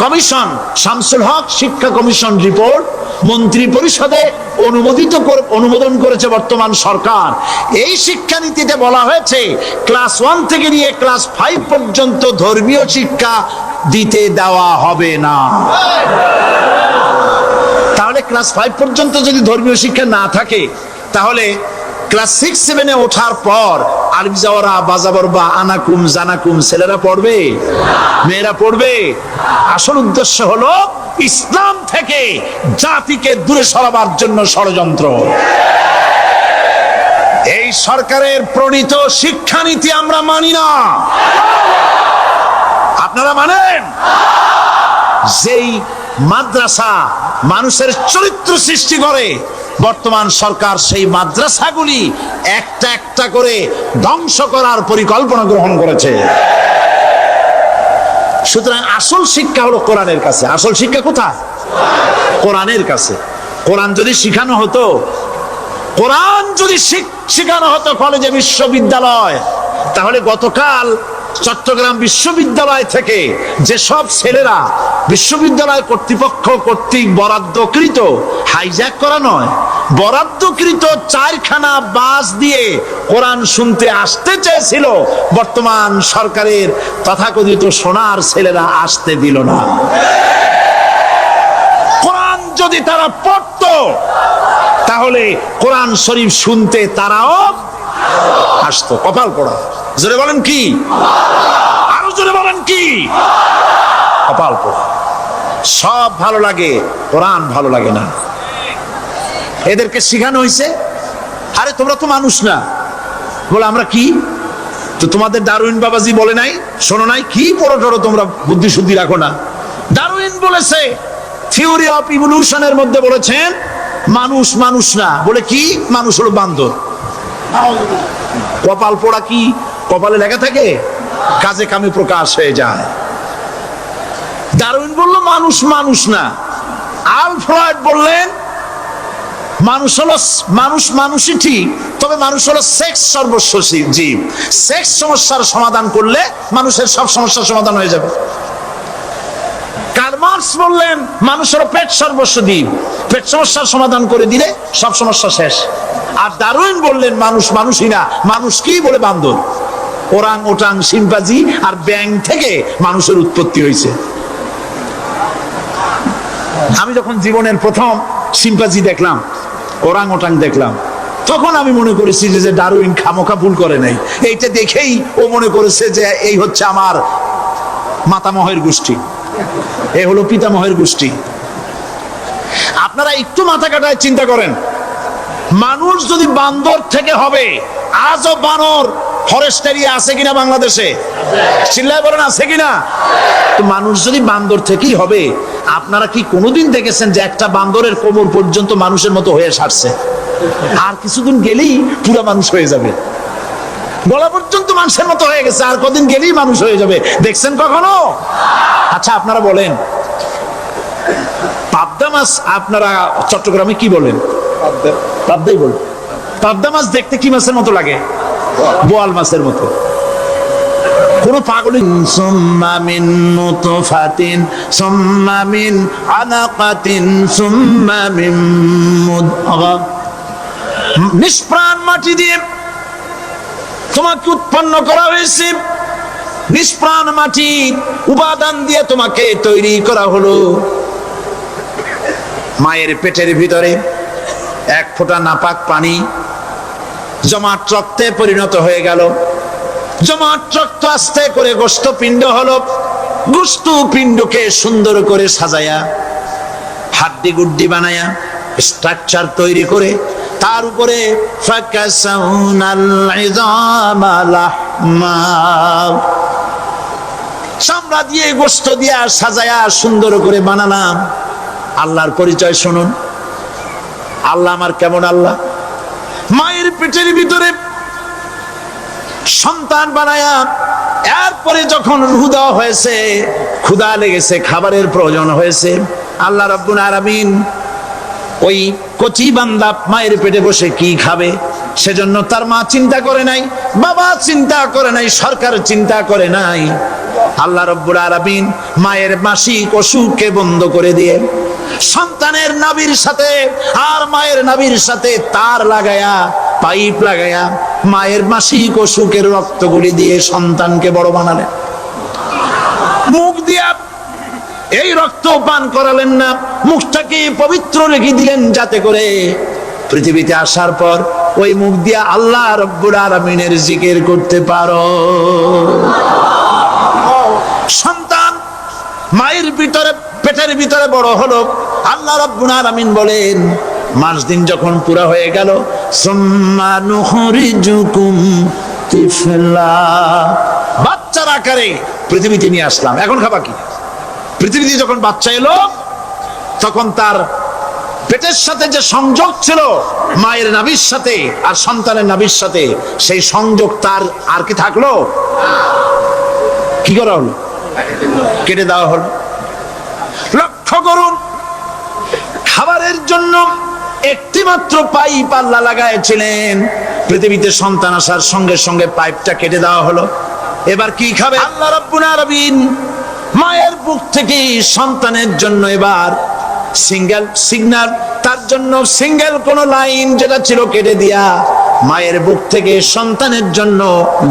কমিশন, শামসুল হক শিক্ষা কমিশন রিপোর্ট মন্ত্রী পরিষদে অনুমোদন করেছে বর্তমান সরকার। এই শিক্ষানীতিতে বলা হয়েছে ক্লাস 1 থেকে নিয়ে ক্লাস 5 পর্যন্ত ধর্মীয় শিক্ষা দিতে দেওয়া হবে না। তাহলে ক্লাস 5 পর্যন্ত যদি ধর্মীয় শিক্ষা না থাকে, তাহলে ক্লাস 6-7-এ ওঠার পর আরবি যাওয়ারা, বাজাবর বা আনাকুম জানাকুম ছেলেরা পড়বে? মেয়েরা পড়বে? আসল উদ্দেশ্য হলো ইসলাম থেকে জাতিকে দূরে সরাবার জন্য ষড়যন্ত্র। এই সরকারের প্রণীত শিক্ষানীতি আমরা মানি না। আপনারা মানেন? যেই মাদ্রাসা মানুষের চরিত্র সৃষ্টি করে, বর্তমান সরকার সেই মাদ্রাসাগুলি একটা একটা করে ধ্বংস করার পরিকল্পনা গ্রহণ করেছে। সুতরাং আসল শিক্ষা হলো কোরআনের কাছে। আসল শিক্ষা কোথায়? কোরআনের কাছে। কোরআন যদি শিখানো হতো, কোরআন যদি শিখানো হতো কলেজে, বিশ্ববিদ্যালয়, তাহলে গতকাল চট্টগ্রাম বিশ্ববিদ্যালয় থেকে যেসব ছেলেরা বিশ্ববিদ্যালয় কর্তৃপক্ষ কর্তৃক বরাদ্দকৃত, হাইজ্যাক করা নয়, বরাদ্দকৃত 4খানা বাস দিয়ে কোরআন শুনতে আসতে চেয়েছিল, বর্তমান সরকারের তথাকথিত সোনার ছেলেরা আসতে দিল না। কোরআন যদি তারা পড়তো তাহলে কোরআন শরীফ শুনতে তারাও আসতো। কপাল পড়া। জোরে বলেন কি? আরো জোরে বলেন কি? কপাল পড়া। সব ভালো লাগে, কোরআন ভালো লাগে না। এদেরকে শিখানো হয়েছে, আরে তোমরা তো মানুষ না। বলে আমরা কি? তো তোমাদের ডারউইন বাবাজি বলে নাই, শোনো নাই? কি পড়ো টড়ো তোমরা, বুদ্ধি শুদ্ধি রাখো না। ডারউইন বলেছে, থিওরি অফ ইভলিউশনের মধ্যে বলেছেন মানুষ মানুষ না। বলে কি? মানুষ হলো বান্দর। কপাল পোড়া। কি কপালে লেখা থাকে? কাজে কামে প্রকাশ হয়ে যায়। ডারউইন বলল মানুষ মানুষ না। আল ফ্রয়েড বললেন মানুষ হলো মানুষই ঠিক, তবে মানুষ হলো সেক্স সর্বস্ব জীব। সেক্স সমস্যার সমাধান করলে মানুষের সব সমস্যার সমাধান হয়ে যাবে। কার্ল মার্কস বললেন মানুষ হলো পেট সর্বস্ব জীব, পেট সমস্যার সমাধান করে দিলে সব সমস্যা শেষ। আর ডারউইন বললেন মানুষ মানুষই না, মানুষ কি? বলে বান্দর। ওরাং ওটাং শিম্পাজি আর ব্যাং থেকে মানুষের উৎপত্তি হয়েছে। আমি যখন জীবনের প্রথম শিম্পাজি দেখলাম, ওরাং ওটাং দেখলাম, তখন আমি মনে করেছি যে ডারউইন খামোখা ভুল করে নাই। এইটা দেখেই ও মনে করেছে যে এই হচ্ছে আমার মাতামহের গোষ্ঠী, এ হলো পিতামহের গোষ্ঠী। আপনারা একটু মাথা কাটায় চিন্তা করেন, মানুষ যদি বান্দর থেকে হবে, আজও বানর ফরেস্ট এরিয়া আছে কিনা বাংলাদেশে? চিল্লায় বলেন আছে কিনা? তো মানুষ যদি বান্দর থেকেই হবে, আপনারা কি কোনোদিন দেখেছেন যে একটা বান্দরের কোমর পর্যন্ত মানুষের মতো হয়ে সারছে? আর কিছুদিন গেলেই পুরো মানুষ হয়ে যাবে। গলা পর্যন্ত মানুষের মতো হয়ে গেছে, আর কদিন গেলেই মানুষ হয়ে যাবে। দেখছেন কখনো? আচ্ছা আপনারা বলেন, পাবদা মাছ আপনারা চট্টগ্রামে কি বলেন? পাবদাই বলেন। পাবদা মাছ দেখতে কি মাছের মতো লাগে? বোয়াল মাছের মতো। কোন পাগলি সুম্মা মিন নুতফাতিন সুম্মা মিন আলাকাতিন সুম্মা মিন মুদগা, নিষ্প্রাণ মাটি দিয়ে তোমাকে উৎপন্ন করা হয়েছে, নিষ্প্রাণ মাটি উপাদান দিয়ে তোমাকে তৈরি করা হলো। মায়ের পেটের ভিতরে এক ফোঁটা নাপাক পানি জমাট রক্তে পরিণত হয়ে গেল। জমাট রক্ত আস্তে করে গোস্ত পিণ্ড হলো। গোস্ত পিণ্ডকে সুন্দর করে সাজায়া, হাড্ডি গুড্ডি বানায়া, স্ট্রাকচার তৈরি করে তার উপরে চামড়া দিয়ে গোস্ত দিয়া সাজায়া সুন্দর করে বানালাম। আল্লাহর পরিচয় শুনুন। আল্লাহ আমার কেমন আল্লাহ? মায়ের পেটের ভিতরে সন্তান বানায়া, এরপরে যখন রূহ দেওয়া হয়েছে, ক্ষুধা লেগেছে, খাবারের প্রয়োজন হয়েছে, আল্লাহ রাব্বুল আলামিন ওই কচি বান্দা মায়ের পেটে বসে কি খাবে, সেজন্য তার মা চিন্তা করে নাই, বাবা চিন্তা করে নাই, সরকার চিন্তা করে নাই। আল্লাহ রাব্বুল আলামিন মায়ের মাসিক অসুখকে বন্ধ করে দিয়ে সন্তানের নাভির সাথে আর মায়ের নাভির সাথে তার লাগায়া, পাইপ লাগায়া মায়ের মাসিক অসুখের রক্তগুলি দিয়ে সন্তানকে বড় বানালেন। মুখ দিয়া এই রক্ত পান করালেন না, মুখটাকে পবিত্র রেখে দিলেন যাতে করে পৃথিবীতে আসার পর ওই মুখ দিয়া আল্লাহ রাব্বুল আলামিনের জিকির করতে পারো। সন্তান মায়ের ভিতরে পেটের ভিতরে বড় হলো। আল্লাহ রাব্বুল আলামিন বলেন মাস দিন যখন পুরা হয়ে গেল, সুম্মা নুখরিজুকুম তিফলা, বাচ্চার আকারে পৃথিবীতে নিয়ে আসলাম। এখন খাবা কি? পৃথিবীতে যখন বাচ্চা এলো তখন তার পেটের পেটের সাথে যে সংযোগ ছিল মায়ের নাভির সাথে আর সন্তানের নাভির সাথে, সেই সংযোগ তার আর কি থাকলো? কি করা হলো? কেটে দেওয়া হলো। লক্ষ্য করুন, খাবারের জন্য একটি মাত্র পাইপ আল্লাহ লাগাইছিলেন, পৃথিবীতে সন্তান আসার সঙ্গে সঙ্গে পাইপটা কেটে দেওয়া হলো। এবার কি খাবে? আল্লাহ রাব্বুল আলামিন মায়ের বুক থেকে সন্তানের জন্য এবার সিঙ্গেল সিগন্যাল, তার জন্য সিঙ্গেল কোন লাইন যেটা ছিল কেটে দিয়া মায়ের বুক থেকে সন্তানের জন্য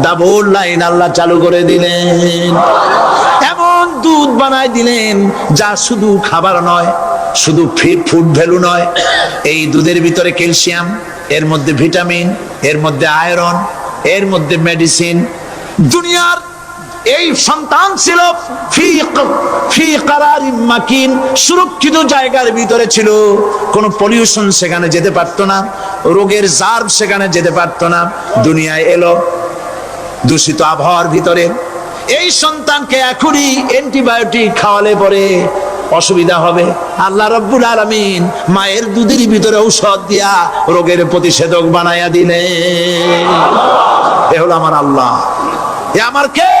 ডাবল লাইন আল্লাহ চালু করে দিলেন। এমন দুধ বানায় দিলেন যা শুধু খাবার নয়, শুধু ফুড ভ্যালু নয়, এই দুধের ভিতরে ক্যালসিয়াম, এর মধ্যে ভিটামিন, এর মধ্যে আয়রন, এর মধ্যে মেডিসিন। দুনিয়ার এই সন্তান ছিল ফি কারারিম মাকিন, সুরক্ষিত জায়গার ভিতরে ছিল, কোনো পলিউশন সেখানে যেতে পারতো না, রোগের জার্ম সেখানে যেতে পারতো না। দুনিয়ায় এলো দূষিত আবহাওয়ার ভিতরে, এই সন্তানকে এখনই অ্যান্টিবায়োটিক খাওয়ালে পরে অসুবিধা হবে। আল্লাহ রাব্বুল আলামিন মায়ের দুধের ভিতরে ঔষধ দিয়া রোগের প্রতিষেধক বানায়া দিলেন। এ হলো আমার আল্লাহ। এ আমার কে?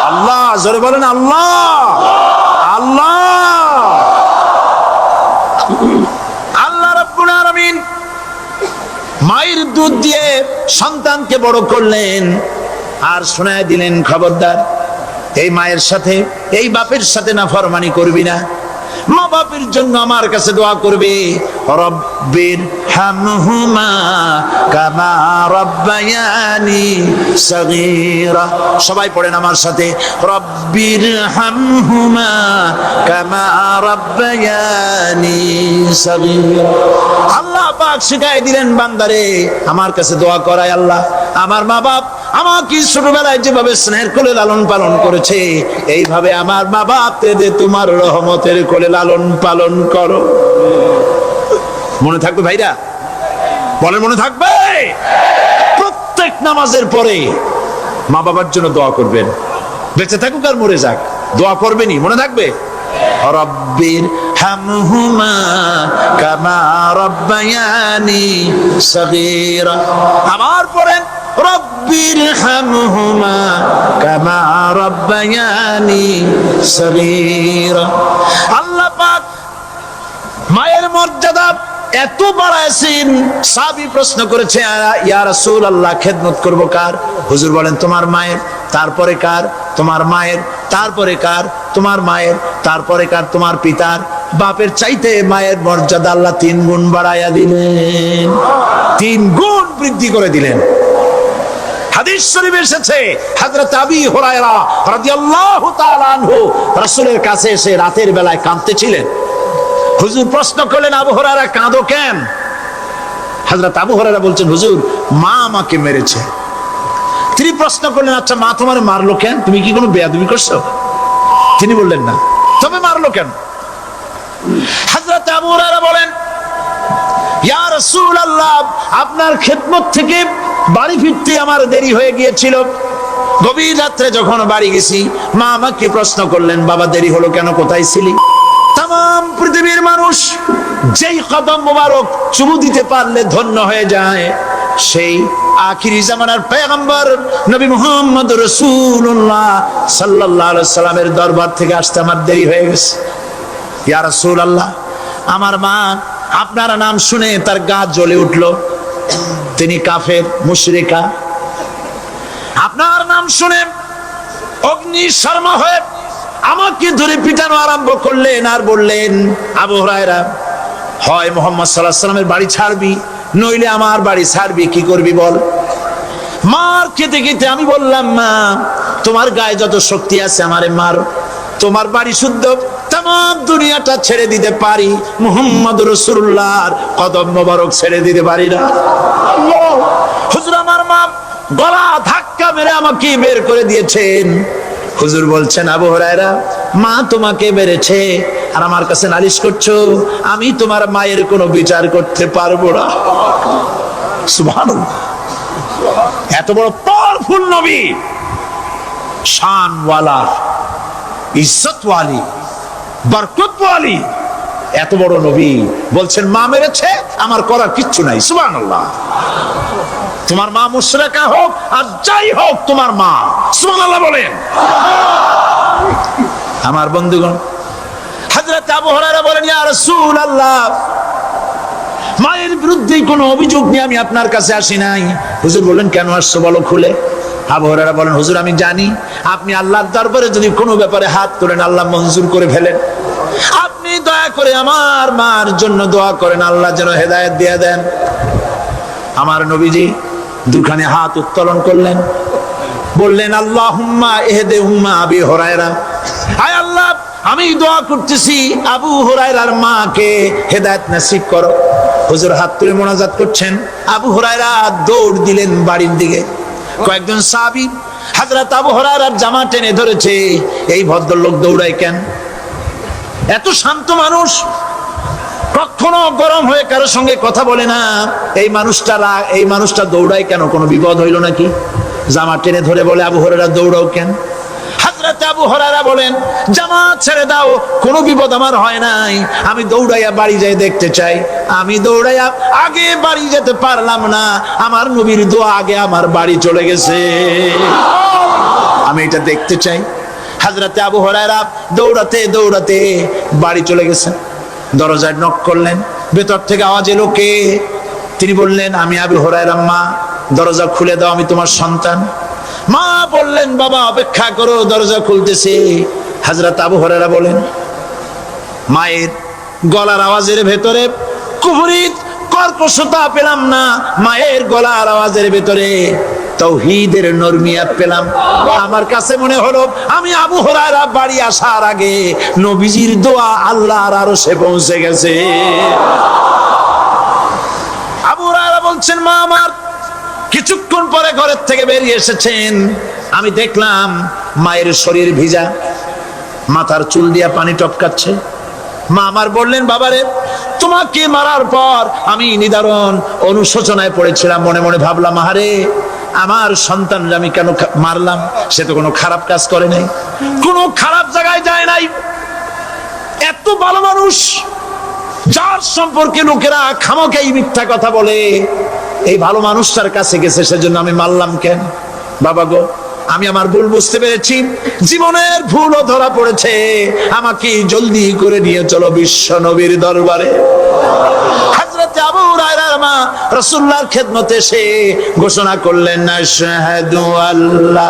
আল্লাহ। জোরে বলেন আল্লাহ। আল্লাহ আল্লাহ রাব্বুল আলামিন মায়ের দুধ দিয়ে সন্তানকে বড় করলেন আর শোনায় দিলেন, খবরদার এই মায়ের সাথে, এই বাপের সাথে নাফরমানি করবি না। মা বাপের জন্য আমার কাছে দোয়া করবে, রব্বির হামহুমা কামা রাব্বায়ানি সগীরা। সবাই পড়েন আমার সাথে, রব্বির হামহুমা কামা রাব্বায়ানি সগীরা। আল্লাহ পাক শিখাই দিলেন বান্দারে আমার কাছে দোয়া করায়, আল্লাহ আমার মা বাপ আমাকে ছোটবেলায় যেভাবে স্নেহের কোলে লালন পালন করেছে, এইভাবে আমার মা বাপদের তোমার রহমতের কোলে লালন পালন করো। মনে থাকবে ভাইরা? বলেন মনে থাকবে? প্রত্যেক নামাজের পরে মা বাবার জন্য দোয়া করবেন, বেঁচে থাকুক আর মরে যাক, দোয়া করবেনই। মনে থাকবে? রব্বির হামহুমা কামা রাব্বায়ানি সগীরা। আবার পড়েন, রব্বির হামহুমা কামা রাব্বায়ানি সগীরা। আল্লাহ পাক মায়ের মর্যাদা এত বাড়াইছেন, সাহাবী প্রশ্ন করেছে, ইয়া রাসূলুল্লাহ খেদমত করব কার? হুজুর বলেন তোমার মায়ের, তারপরে কার? তোমার মায়ের, তারপরে কার? তোমার মায়ের, তারপরে কার? তোমার পিতার। বাপের চাইতে মায়ের মর্যাদা আল্লাহ 3 গুণ বাড়াইয়া দিলেন, 3 গুণ বৃদ্ধি করে দিলেন। হাদিস শরীফে এসেছে, হযরত আবী হুরায়রা রাদিয়াল্লাহু তাআলা আনহু রাসূলের কাছে এসে রাতের বেলায় কাঁদতেছিলেন। হুজুর প্রশ্ন করলেন, আবু হুরায়রা কাঁদো কেন? হযরত আবু হুরায়রা বলছেন, হুজুর মা আমাকে মেরেছে। তিনি প্রশ্ন করলেন, আচ্ছা মা তোমার মারলো কেন? তুমি কি কোনো বেয়াদবি করছো? তিনি বললেন না। তবে মারলো কেন? হযরত আবু হুরায়রা বলেন, ইয়া রাসূলুল্লাহ আপনার খেদমত থেকে বাড়ি ফিরতে আমার দেরি হয়ে গিয়েছিল। গভীর রাত্রে যখন বাড়ি গেছি, মা আমাকে প্রশ্ন করলেন, বাবা দেরি হলো কেন, কোথায় ছিলি? তাম পৃথিবীর মানুষ যেই কদম মোবারক চুমু দিতে পারলে ধন্য হয়ে যায়, সেই আখিরি জামানার পয়গম্বর নবী মুহাম্মদ রাসূলুল্লাহ সাল্লাল্লাহু আলাইহি সাল্লামের দরবার থেকে আসতে আমার দেরি হয়ে গেছে। ইয়া রাসূলুল্লাহ আমার মা আপনার নাম শুনে তার গা জ্বলে উঠলো, তিনি কাফের মুশরিকা। আপনার নাম শুনে অগ্নি শর্মা হয়ে আমাকে ধরে পিটানো আরম্ভ করলেন আর বললেন, আবু হুরায়রা হয় মুহাম্মদ সাল্লাল্লাহু আলাইহি সাল্লামের বাড়ি ছাড়বি, নইলে আমার বাড়ি ছাড়বি, কি করবি বল? মার খেতে খেতে আমি বললাম, মা তোমার গায়ে যত শক্তি আছে আমারে মারো, তোমার বাড়ি শুদ্ধ, তাম দুনিয়াটা ছেড়ে দিতে পারি, মুহাম্মদ রাসূলুল্লাহর কদম মোবারক ছেড়ে দিতে পারি না। হুজুর আমার মা গলা ধাক্কা মেরে আমাকে বের করে দিয়েছেন। হুজুর বলছেন, আবু হুরায়রা মা তোমাকে মেরেছে আর আমার কাছে নালিশ করছো, আমি তোমার মায়ের কোনো বিচার করতে পারবো না। সুবহানাল্লাহ, এত বড় পাওয়ারফুল নবী, শানওয়ালা, ইজ্জতওয়ালি, বরকতওয়ালি, এত বড় নবী বলছেন মা মেরেছে, আমার করার কিচ্ছু নাই। সুবহানাল্লাহ। তোমার মা মুশরিকা হোক আর যাই হোক, তোমার মা। সুবহানাল্লাহ বলেন। আমার বন্ধুগণ, হযরত আবু হুরায়রা বলেন, ইয়া রাসূলুল্লাহ, মায়ের বিরুদ্ধে কোনো অভিযোগ নিয়ে আমি আপনার কাছে আসি নাই। হুজুর বললেন, কেন আসছো বলো খুলে। আবু হুরায়রা বলেন, হুজুর আমি জানি আপনি আল্লাহর দরবারে যদি কোনো ব্যাপারে হাত তোলেন আল্লাহ মঞ্জুর করে ফেলেন। আপনি দয়া করে আমার মার জন্য দোয়া করেন, আল্লাহ যেন হেদায়েত দিয়ে দেন। আমার নবীজি দুখানে হাত উত্তোলন করলেন, বললেন, আল্লাহুম্মা ইহদি উম্মা আবি হুরায়রা, আয় আল্লাহ আমি দোয়া করতেছি আবু হুরায়রার মাকে হেদায়েত নসিব করো। হুজুর হাত তুলে মোনাজাত করছেন, আবু হুরায়রা দৌড় দিলেন বাড়ির দিকে। কয়েকজন সাহাবী হযরত আবু হুরায়রার জামা টেনে ধরেছে, এই ভদ্রলোক দৌড়ায় কেন? এত শান্ত মানুষ, কখনো গরম হয়ে কারো সঙ্গে কথা বলে না। এই মানুষটা দৌড়ায় কেন? কোনো বিপদ হইল নাকি? জামা টেনে ধরে বলে, আবু হুরায়রা দৌড়াও কেন? হযরত আবু হুরায়রা বলেন, জামা ছেড়ে দাও, কোনো বিপদ আমার হয় নাই, আমি দৌড়াইয়া বাড়ি যাই দেখতে চাই। আমি দৌড়াইয়া আগে বাড়ি যেতে পারলাম না, আমার নবীর দোয়া আগে আমার বাড়ি চলে গেছে, আমি এটা দেখতে চাই। হযরত আবু হুরায়রা দৌড়াতে দৌড়াতে বাড়ি চলে গেছেন। দরজায় নক করলেন, ভেতর থেকে আওয়াজ এলো, কে? তিনি বললেন, আমি আবু হুরায়রা। মা দরজা খুলে দাও, আমি তোমার সন্তান। মা বললেন, বাবা অপেক্ষা করো, দরজা খুলতেছে। হযরত আবু হুরায়রা বলেন, মায়ের গলার আওয়াজের ভেতরে কুফরি কর্কশতা পেলাম না, মায়ের গলার আওয়াজের ভেতরে তাওহীদের নরমিয়াত পেলাম। আমার কাছে মনে হলো আমি আবু হুরায়রা বাড়ি আসার আগে নবীজির দোয়া আল্লাহর আরশে পৌঁছে গেছে। আবু হুরায়রা বলছেন, মা আমার কিছুক্ষণ পরে ঘরের থেকে বেরিয়ে এসেছেন, আমি দেখলাম মায়ের শরীর ভিজা, মাথার চুল দিয়া পানি টপকাচ্ছে। মা আমার বললেন, বাবারে তোমাকে মারার পর আমি নিদারুণ অনুশোচনায় পড়েছিলাম, মনে মনে ভাবলাম, আহারে আমার সন্তানরা আমি কেন মারলাম? সে তো কোনো খারাপ কাজ করে নাই, কোনো খারাপ জায়গায় যায় নাই। এত ভালো মানুষ, যার সম্পর্কে লোকেরা খামোখাই মিথ্যা কথা বলে, এই ভালো মানুষটার কাছে গেছে, সেজন্য আমি মারলাম কেন? বাবা গো, আমি আমার ভুল বুঝতে পেরেছি, জীবনের ভুলও ধরা পড়েছে, আমাকে জলদি করে নিয়ে চলো বিশ্ব নবীর দরবারে। হযরত আবু হুরায়রার মা রাসূলুল্লাহর খেদমতে এসে ঘোষণা করলেন, আশহাদু আল্লা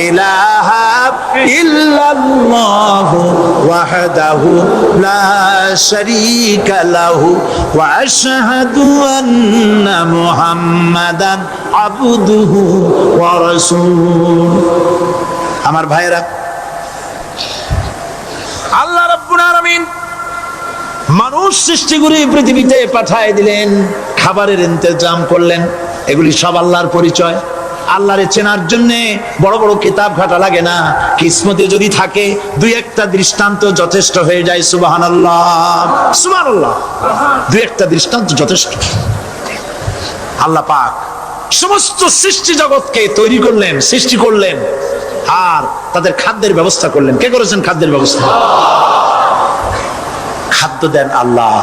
ইলাহা ইল্লাল্লাহু ওয়াহদাহু লা শারীকা লাহু ওয়া আশহাদু আন্না মুহাম্মাদান আবদুহু ওয়া রাসূলুহু। আমার ভাইরা, আল্লাহ রাব্বুল আলামিন মানুষ সৃষ্টি করে পৃথিবীতে পাঠায় দিলেন, খাবারের ইন্তজাম করলেন, এগুলি সব আল্লাহর পরিচয়। আল্লাহরে চেনার জন্য বড় বড় কিতাব ঘাটা লাগে না, কিসমতে যদি থাকে দুই একটা দৃষ্টান্ত যথেষ্ট হয়ে যায়। সুবহানাল্লাহ, সুবহানাল্লাহ, দুই একটা দৃষ্টান্ত যথেষ্ট। আল্লাহ পাক সমস্ত সৃষ্টি জগৎকে তৈরি করলেন, সৃষ্টি করলেন, আর তাদের খাদ্যের ব্যবস্থা করলেন। কে করেছেন খাদ্যের ব্যবস্থা? খাদ্য দেন আল্লাহ।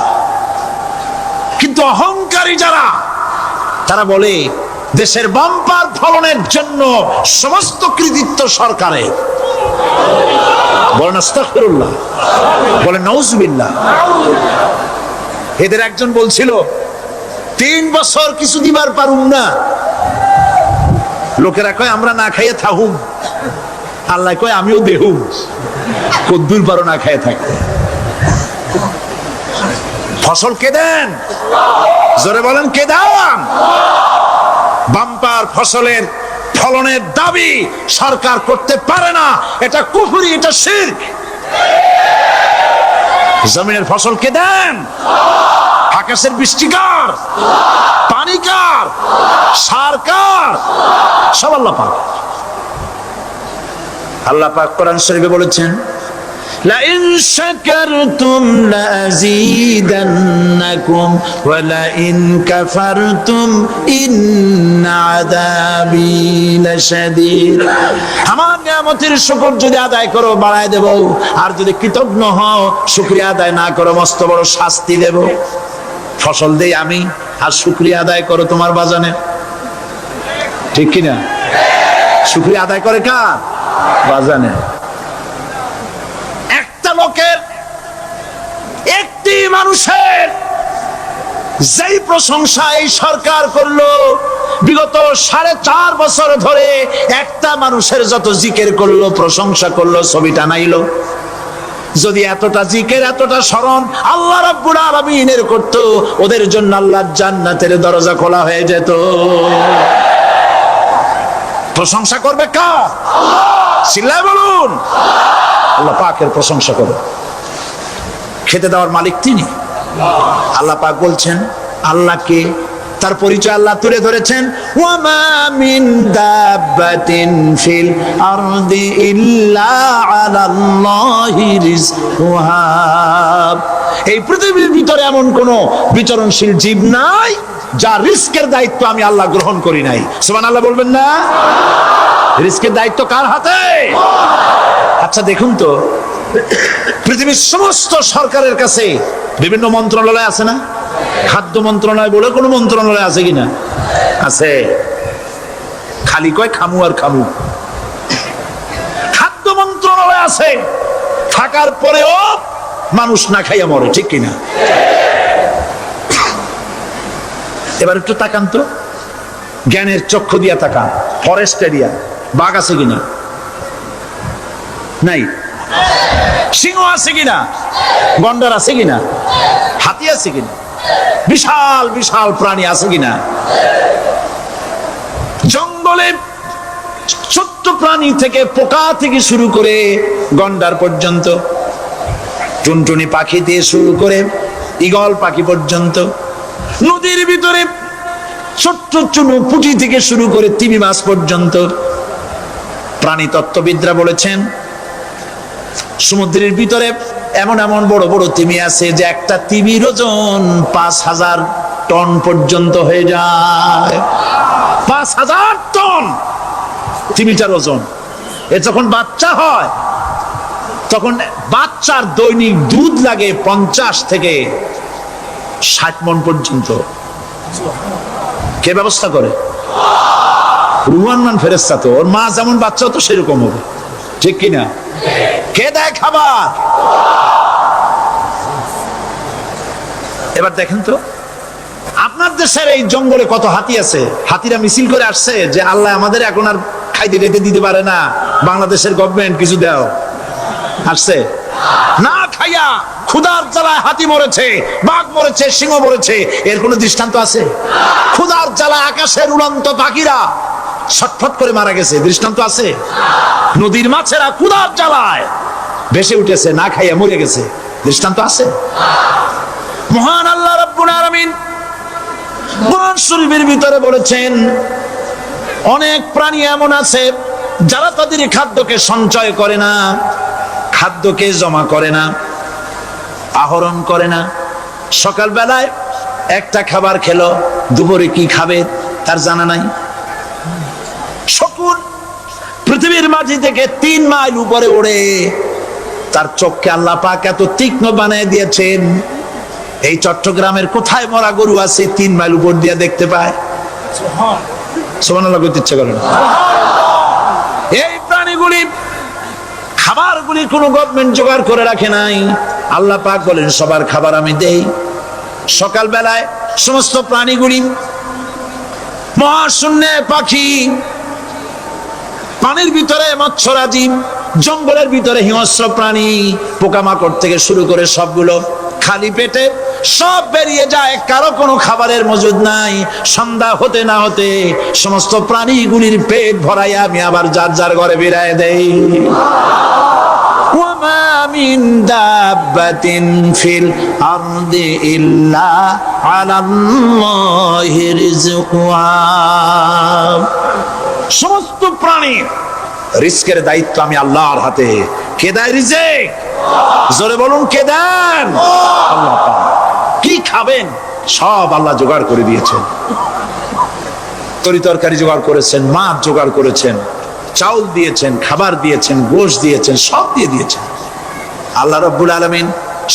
কিন্তু অহংকারী যারা, তারা বলে দেশের বাম্পার ফলনের জন্য সমস্ত কৃতিত্ব সরকারের। বলেন আস্তাগফিরুল্লাহ, বলেন নাউজুবিল্লাহ। এদের একজন বলছিল, 3 বছর কিছু দিবার পারুম না। লোকেরা কয় আমরা না খাইয়ে থাকুম, আল্লাহ কয় আমিও দেহুম, কদ্দুর পারো না খাইয়ে থাকতে। ফসল কে দেন? জোরে বলেন, কে দেন? বাম্পার ফসলের ফলনের দাবি সরকার করতে পারে না, এটা কুফরি, এটা শিরক। জমিনের ফসল কে দেন? আকাশের বৃষ্টি কার? পানি কার? সার কার? সব আল্লাহ পাক। আল্লাহ পাক কোরআন শরীফে বলেছেন, لئن شكرتم لأزيدنكم ولئن كفرتم إن عذابي لشديد। আমার নিয়ামতের শুকর যদি আদায় করো বাড়ায় দেব, আর যদি কৃতজ্ঞ হও শুকরিয়া আদায় না করো মস্ত বড় শাস্তি দেব। ফসল দেই আমি আর শুকরিয়া আদায় করো তোমার বাজানে, ঠিক কিনা? শুকরিয়া আদায় করে কার? বাজানে। একটা লোকের, একটি মানুষের যেই প্রশংসা এই সরকার করলো বিগত 4.5 বছর ধরে, একটা মানুষের যত জিকির করলো প্রশংসা করলো ছবিটা নাইলো, যদি এতটা জিকির এতটা স্মরণ আল্লাহ রাব্বুল আলামিনের করতো, ওদের জন্য আল্লাহর জান্নাতের দরজা খোলা হয়ে যেত। প্রশংসা করবে কার? চিল্লায় বলুন, আল্লাহ পাকের প্রশংসা করো। খেতে দেওয়ার মালিক তিনি। আল্লাহ পাক বলছেন আল্লাহকে, তার পরিচয় আল্লাহ তুলে ধরেছেন, ওয়ামা মিন দাব্বাতিন ফিল আরদি ইল্লা আলাল্লাহি রিজকুহা। এই পৃথিবীর ভিতরে এমন কোন বিচরণশীল জীব নাই যার রিস্কের দায়িত্ব আমি আল্লাহ গ্রহণ করি নাই। সুবহানাল্লাহ বলবেন না? রিস্কের দায়িত্ব কার হাতে? আচ্ছা দেখুন তো, পৃথিবীর সমস্ত সরকারের কাছে বিভিন্ন মন্ত্রণালয় আছে না? খাদ্য মন্ত্রণালয় বলে কোনো মন্ত্রণালয় আছে কিনা? আছে। খালি কয় খামু আর খামু। খাদ্য মন্ত্রণালয় আছে, থাকার পরেও মানুষ না খাইয়া মরে, ঠিক কিনা? এবার একটু তাকান তো, জ্ঞানের চক্ষু দিয়া তাকান। ফরেস্ট এরিয়া, বাঘ আছে কিনা? নাই। সিংহ আছে কিনা? গন্ডার আছে কিনা? হাতি আছে কিনা? বিশাল বিশাল প্রাণী আছে কিনা? জঙ্গলে ছোট্ট প্রাণী থেকে, পোকা থেকে শুরু করে গন্ডার পর্যন্ত, টুনটুনি পাখি দিয়ে শুরু করে ঈগল পাখি পর্যন্ত, নদীর ভিতরে ছোট্ট চুনো পুঁটি থেকে শুরু করে তিমি মাছ পর্যন্ত। প্রাণী তত্ত্ববিদরা বলেছেন সমুদ্রের ভিতরে এমন এমন বড় বড় তিমি আছে যে একটা তিমির ওজন 5000 টন পর্যন্ত হয়ে যায়। 5000 টন তিমিটার ওজন। এ যখন বাচ্চা হয় তখন বাচ্চার দৈনিক দুধ লাগে 50 থেকে 60 মণ পর্যন্ত। কে ব্যবস্থা করে? রুহান মান ফেরেশতা। তো ওর মা যেমন বাচ্চা তো সেরকম হবে, ঠিক কিনা? কে দেয় খাবার? এবার দেখেন তো, আপনার দেশের এই জঙ্গলে কত হাতি আছে। হাতিরা মিছিল করে আসছে যে আল্লাহ আমাদের এখন আর খাইতে খাইতে দিতে পারে না, বাংলাদেশের গভর্নমেন্ট কিছু দাও। আসছে না, খাইয়া ক্ষুধার জ্বালায় হাতি মরেছে, বাঘ মরেছে, সিংহ মরেছে। এর কোন দৃষ্টান্ত আছে? ক্ষুধার জ্বালায় আকাশের উড়ন্ত পাখিরা ছটফট করে মারা গেছে, দৃষ্টান্ত আছে? নদীর মাছেরা ক্ষুধার জ্বালায় ভেসে উঠেছে, না খাইয়া মরে গেছে, দৃষ্টান্ত আছে? মহান আল্লাহ রাব্বুল আলামিন কোরআন শরীফের ভিতরে বলেছেন অনেক প্রাণী এমন আছে যারা তাদের খাদ্যকে সঞ্চয় করে না, খাদ্যকে জমা করে না, আহরণ করে না। সকাল বেলায় একটা খাবার খেলো, দুপুরে কি খাবে তার জানা নাই। শকুন পৃথিবীর মাটি থেকে 3 মাইল উপরে ওড়ে, তার চোখকে আল্লাহ পাক এত তীক্ষ্ণ বানিয়ে দিয়েছেন। এই চট্টগ্রামের কোথায় মরা গরু আছে 3 মাইল উপর দিয়ে দেখতে পায়? সুবহানাল্লাহ করতে ইচ্ছে করে না। এই প্রাণীগুলি খাবারগুলি কোন গভর্নমেন্ট জোগাড় করে রাখে নাই। আল্লাহ পাক বলেন সবার খাবার আমি দেই। সকাল বেলায় সমস্ত প্রাণীগুলি, মহাশূন্যে পাখি, পানির ভিতরে মৎস্যরাজি, জঙ্গলের ভিতরে হিংস্র প্রাণী, পোকামাকড় থেকে শুরু করে সবগুলো খালি পেটে সব বেরিয়ে যায়, কারো কোনো খাবারের মজুদ নাই। সন্ধ্যা হতে না হতে সমস্ত প্রাণীগুলির পেট ভরাইয়া আমি আবার যার যার ঘরে বেরায় দেই। ওয়ামা মিন দাব্বাতিন ফিল আরদি ইল্লা আলাল্লাহি রিজকুহা। সমস্ত প্রাণী রিস্কের দায়িত্ব আমি আল্লাহর হাতে। কে দেয় রিজিক? জোরে বলুন, কে দেন? আল্লাহ পাক। কি খাবেন সব আল্লাহ জোগাড় করে দিয়েছেন। তরি তরকারি জোগাড় করেছেন, মাছ জোগাড় করেছেন, চাউল দিয়েছেন, খাবার দিয়েছেন, গোশত দিয়েছেন, সব দিয়ে দিয়েছেন। আল্লাহ রাব্বুল আলামিন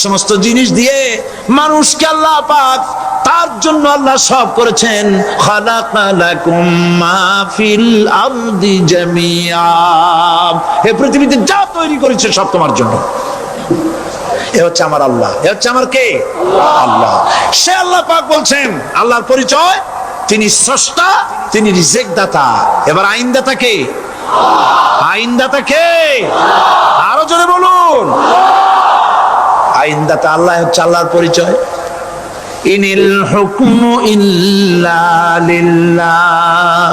সমস্ত জিনিস দিয়ে মানুষকে আল্লাহ পাক তার জন্য আল্লাহ সব করেছেন। খালাকালাকুম মা ফিল আরদি জামিআ, হে পৃথিবীতে যা তৈরি করেছে সব তোমার জন্য। এ হচ্ছে আমার আল্লাহ, এ হচ্ছে আমার কে? আল্লাহ। সে আল্লাহ পাক বলছেন, আল্লাহর পরিচয়, তিনি স্রষ্টা, তিনি রিজিক দাতা। এবার আইনদাতা কে? আইনদাতা কে? আরো জোরে বলুন। আইনদাতা আল্লাহ হচ্ছে আল্লাহর পরিচয়। ইনিল হুকমু ইল্লা লিল্লাহ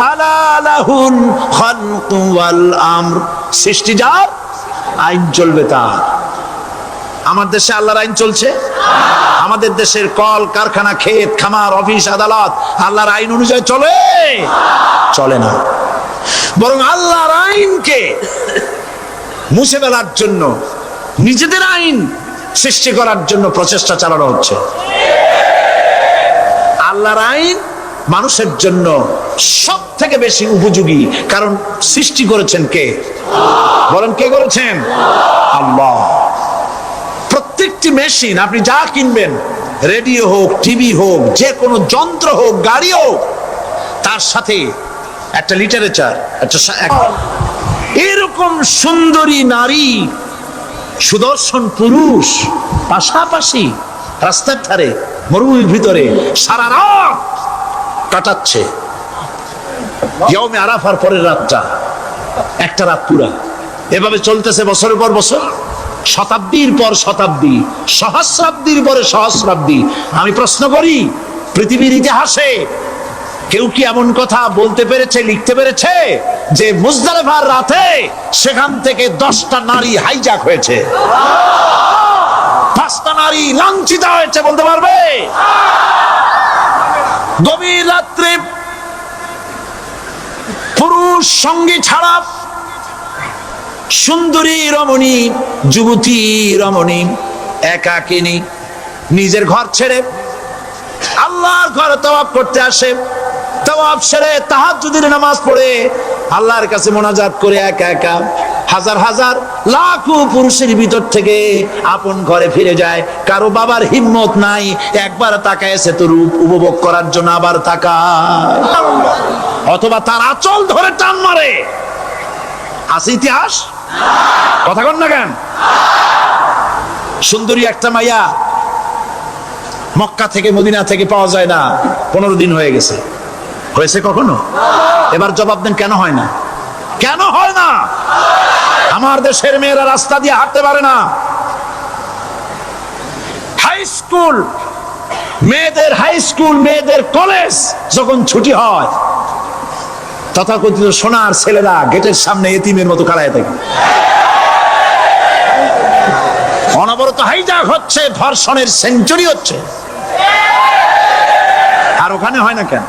আলা লাহুল খালকু ওয়াল আমর, সৃষ্টি যার, আইন চলবে তার। আমার দেশে আল্লাহর আইন চলছে? আমাদের দেশের কল কারখানা, ক্ষেত খামার, অফিস আদালত আল্লাহর আইন অনুযায়ী চলে? চলে না। বরং আল্লাহর আইনকে মুছে ফেলার জন্য নিজেদের আইন সৃষ্টি করার জন্য প্রচেষ্টা চালানো হচ্ছে। আল্লাহর আইন মানুষের জন্য সব থেকে বেশি উপযোগী, কারণ সৃষ্টি করেছেন কে? বলেন, কে করেছেন? আল্লাহ। প্রত্যেকটি মেশিন আপনি যা কিনবেন, রেডিও হোক, টিভি হোক, যে কোনো যন্ত্র হোক, গাড়ি হোক, তার সাথে একটা লিটারেচার, এরকম সুন্দরী নারী, সুদর্শন পুরুষ পাশাপাশি রাস্তার ধারে মরুভূমির ভিতরে সারা রাত কাটাচ্ছে। ইয়মে আরাফার পরের রাতটা, একটা রাত পুরা এভাবে চলতেছে বছরের পর বছর, শতাব্দীর পর শতাব্দী, সহস্রাব্দীর পরে সহস্রাব্দী। আমি প্রশ্ন করি, পৃথিবীর ইতিহাসে কেউ কি এমন কথা বলতে পেরেছে, লিখতে পেরেছে যে মুজদালিফার রাতে সেখান থেকে 10টা নারী হাইজ্যাক হয়েছে, 5টা নারী লাঞ্ছিত হয়েছে? বলতে পারবে? গভীর রাত্রে পুরুষ সঙ্গী ছাড়া সুন্দরী রমণী, যুবতী রমণী একাকিনী নিজের ঘর ছেড়ে আল্লাহর ঘরে তওয়াফ করতে আসে। তওয়াফ সেরে তাহাজ্জুদের নামাজ পড়ে আল্লাহর কাছে মোনাজাত করে একা একা হাজার হাজার লাখো পুরুষের ভিতর থেকে আপন ঘরে ফিরে যায়। কারো বাবার হিম্মত নাই একবার তাকায় সে তো রূপ উপভোগ করার জন্য, আবার তাকায়, অথবা তার আঁচল ধরে টান মারে। আছে ইতিহাস? কথা কন না কেন? সুন্দরী একটা মাইয়া মক্কা থেকে, মদিনা থেকে পাওয়া যায় না, 15 দিন হয়ে গেছে। হয়েছে কখনো? এবার জবাব দেন, কেন হয় না? কেন হয় না? আমার দেশের মেয়েরা রাস্তা দিয়ে হাঁটতে পারে না। হাই স্কুল মেয়েদের, হাই স্কুল মেয়েদের কলেজ যখন ছুটি হয়, তথাকথিত সোনার ছেলেরা গেটের সামনে এতিমের মতো খাড়ায় থাকে। অনবরত হাইজ্যাক হচ্ছে, ধর্ষণের সেঞ্চুরি হচ্ছে। আর ওখানে হয় না কেন?